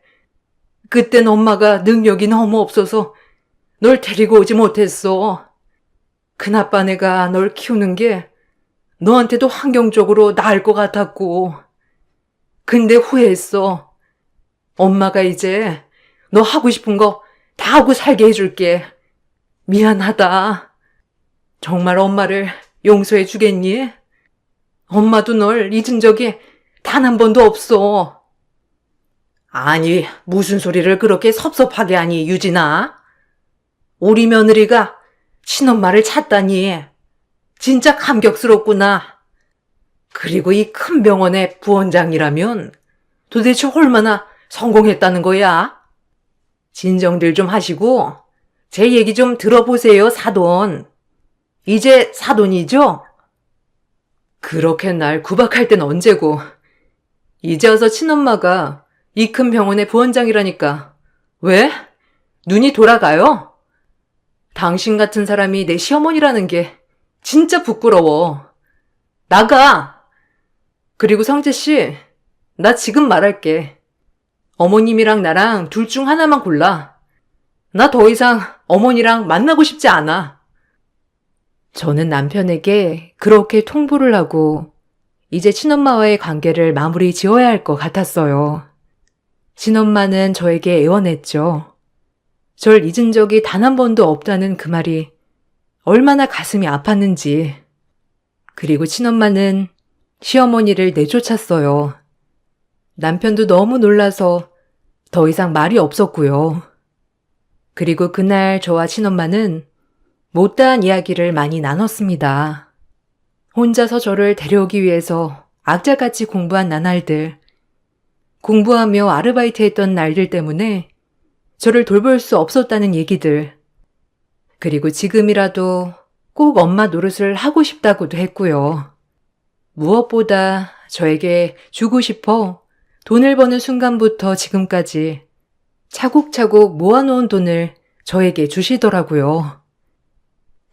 Speaker 1: 그땐 엄마가 능력이 너무 없어서 널 데리고 오지 못했어. 큰아빠네가 널 키우는 게 너한테도 환경적으로 나을 것 같았고. 근데 후회했어. 엄마가 이제 너 하고 싶은 거 다 하고 살게 해줄게. 미안하다. 정말 엄마를 용서해 주겠니? 엄마도 널 잊은 적이 단 한 번도 없어. 아니, 무슨 소리를 그렇게 섭섭하게 하니, 유진아? 우리 며느리가 친엄마를 찾다니. 진짜 감격스럽구나. 그리고 이 큰 병원의 부원장이라면 도대체 얼마나 성공했다는 거야? 진정들 좀 하시고 제 얘기 좀 들어보세요, 사돈. 이제 사돈이죠? 그렇게 날 구박할 땐 언제고. 이제 와서 친엄마가 이 큰 병원의 부원장이라니까. 왜? 눈이 돌아가요? 당신 같은 사람이 내 시어머니라는 게 진짜 부끄러워. 나가! 그리고 성재씨, 나 지금 말할게. 어머님이랑 나랑 둘 중 하나만 골라. 나 더 이상 어머니랑 만나고 싶지 않아. 저는 남편에게 그렇게 통보를 하고 이제 친엄마와의 관계를 마무리 지어야 할 것 같았어요. 친엄마는 저에게 애원했죠. 절 잊은 적이 단 한 번도 없다는 그 말이 얼마나 가슴이 아팠는지. 그리고 친엄마는 시어머니를 내쫓았어요. 남편도 너무 놀라서 더 이상 말이 없었고요. 그리고 그날 저와 친엄마는 못다한 이야기를 많이 나눴습니다. 혼자서 저를 데려오기 위해서 악자같이 공부한 나날들, 공부하며 아르바이트 했던 날들 때문에 저를 돌볼 수 없었다는 얘기들, 그리고 지금이라도 꼭 엄마 노릇을 하고 싶다고도 했고요. 무엇보다 저에게 주고 싶어 돈을 버는 순간부터 지금까지 차곡차곡 모아놓은 돈을 저에게 주시더라고요.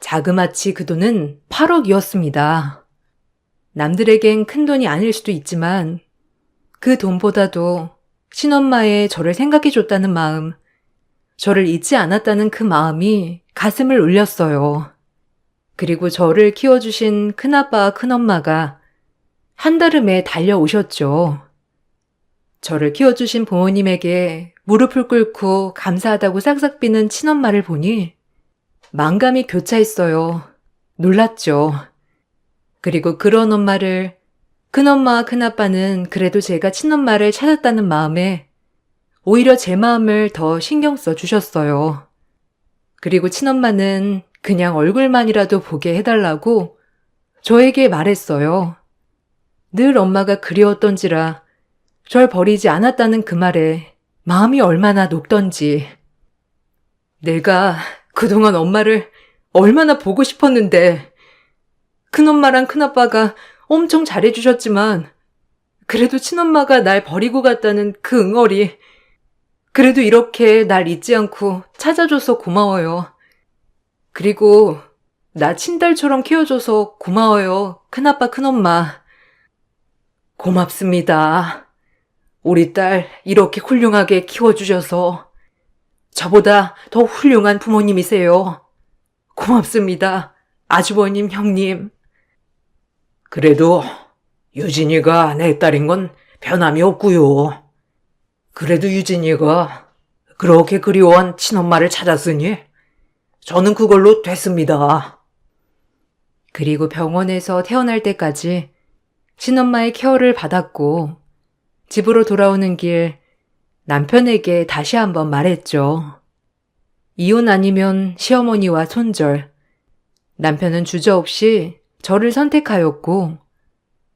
Speaker 1: 자그마치 그 돈은 8억이었습니다. 남들에겐 큰 돈이 아닐 수도 있지만 그 돈보다도 친엄마의 저를 생각해줬다는 마음, 저를 잊지 않았다는 그 마음이 가슴을 울렸어요. 그리고 저를 키워주신 큰아빠와 큰엄마가 한달음에 달려오셨죠. 저를 키워주신 부모님에게 무릎을 꿇고 감사하다고 싹싹 비는 친엄마를 보니 만감이 교차했어요. 놀랐죠. 그리고 그런 엄마를, 큰엄마와 큰아빠는 그래도 제가 친엄마를 찾았다는 마음에 오히려 제 마음을 더 신경 써 주셨어요. 그리고 친엄마는 그냥 얼굴만이라도 보게 해달라고 저에게 말했어요. 늘 엄마가 그리웠던지라 절 버리지 않았다는 그 말에 마음이 얼마나 녹던지. 내가 그동안 엄마를 얼마나 보고 싶었는데, 큰엄마랑 큰아빠가 엄청 잘해주셨지만 그래도 친엄마가 날 버리고 갔다는 그 응어리, 그래도 이렇게 날 잊지 않고 찾아줘서 고마워요. 그리고 나 친딸처럼 키워줘서 고마워요, 큰아빠 큰엄마. 고맙습니다. 우리 딸 이렇게 훌륭하게 키워주셔서 저보다 더 훌륭한 부모님이세요. 고맙습니다, 아주버님, 형님. 그래도 유진이가 내 딸인 건 변함이 없고요. 그래도 유진이가 그렇게 그리워한 친엄마를 찾았으니 저는 그걸로 됐습니다. 그리고 병원에서 태어날 때까지 친엄마의 케어를 받았고 집으로 돌아오는 길 남편에게 다시 한번 말했죠. 이혼 아니면 시어머니와 손절. 남편은 주저없이 저를 선택하였고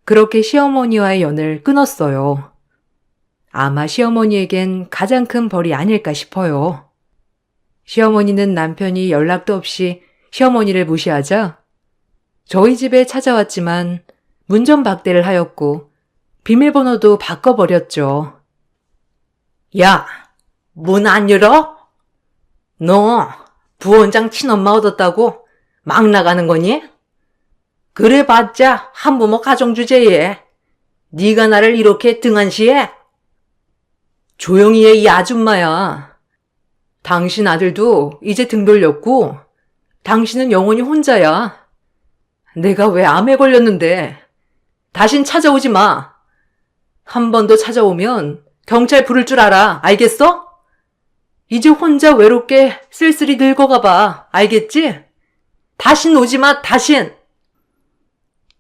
Speaker 1: 그렇게 시어머니와의 연을 끊었어요. 아마 시어머니에겐 가장 큰 벌이 아닐까 싶어요. 시어머니는 남편이 연락도 없이 시어머니를 무시하자 저희 집에 찾아왔지만 문전박대를 하였고 비밀번호도 바꿔버렸죠. 야, 문 안 열어? 너 부원장 친엄마 얻었다고 막 나가는 거니? 그래봤자 한부모 가정주제에 네가 나를 이렇게 등한시해? 조용히 해, 이 아줌마야. 당신 아들도 이제 등 돌렸고 당신은 영원히 혼자야. 내가 왜 암에 걸렸는데. 다신 찾아오지 마. 한 번 더 찾아오면 경찰 부를 줄 알아. 알겠어? 이제 혼자 외롭게 쓸쓸히 늙어가 봐. 알겠지? 다신 오지 마, 다신!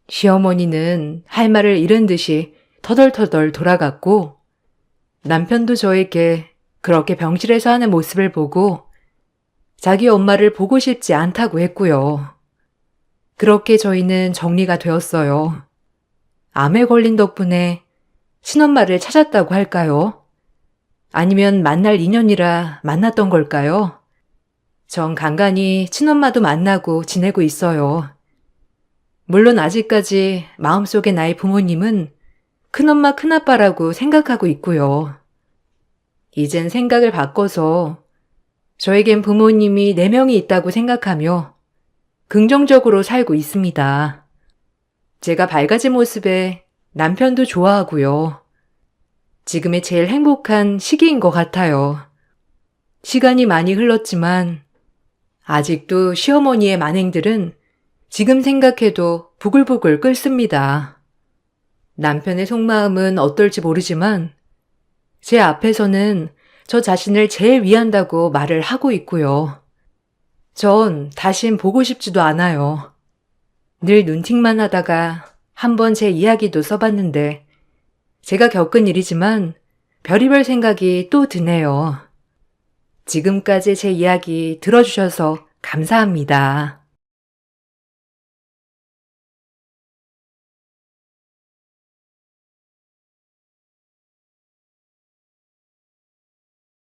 Speaker 1: 시어머니는 할 말을 잃은 듯이 터덜터덜 돌아갔고, 남편도 저에게 그렇게 병실에서 하는 모습을 보고 자기 엄마를 보고 싶지 않다고 했고요. 그렇게 저희는 정리가 되었어요. 암에 걸린 덕분에 친엄마를 찾았다고 할까요? 아니면 만날 인연이라 만났던 걸까요? 전 간간히 친엄마도 만나고 지내고 있어요. 물론 아직까지 마음속에 나의 부모님은 큰엄마 큰아빠라고 생각하고 있고요. 이젠 생각을 바꿔서 저에겐 부모님이 4명이 있다고 생각하며 긍정적으로 살고 있습니다. 제가 밝아진 모습에 남편도 좋아하고요. 지금이 제일 행복한 시기인 것 같아요. 시간이 많이 흘렀지만 아직도 시어머니의 만행들은 지금 생각해도 부글부글 끓습니다. 남편의 속마음은 어떨지 모르지만 제 앞에서는 저 자신을 제일 위한다고 말을 하고 있고요. 전 다신 보고 싶지도 않아요. 늘 눈팅만 하다가 한번 제 이야기도 써봤는데 제가 겪은 일이지만 별의별 생각이 또 드네요. 지금까지 제 이야기 들어주셔서 감사합니다.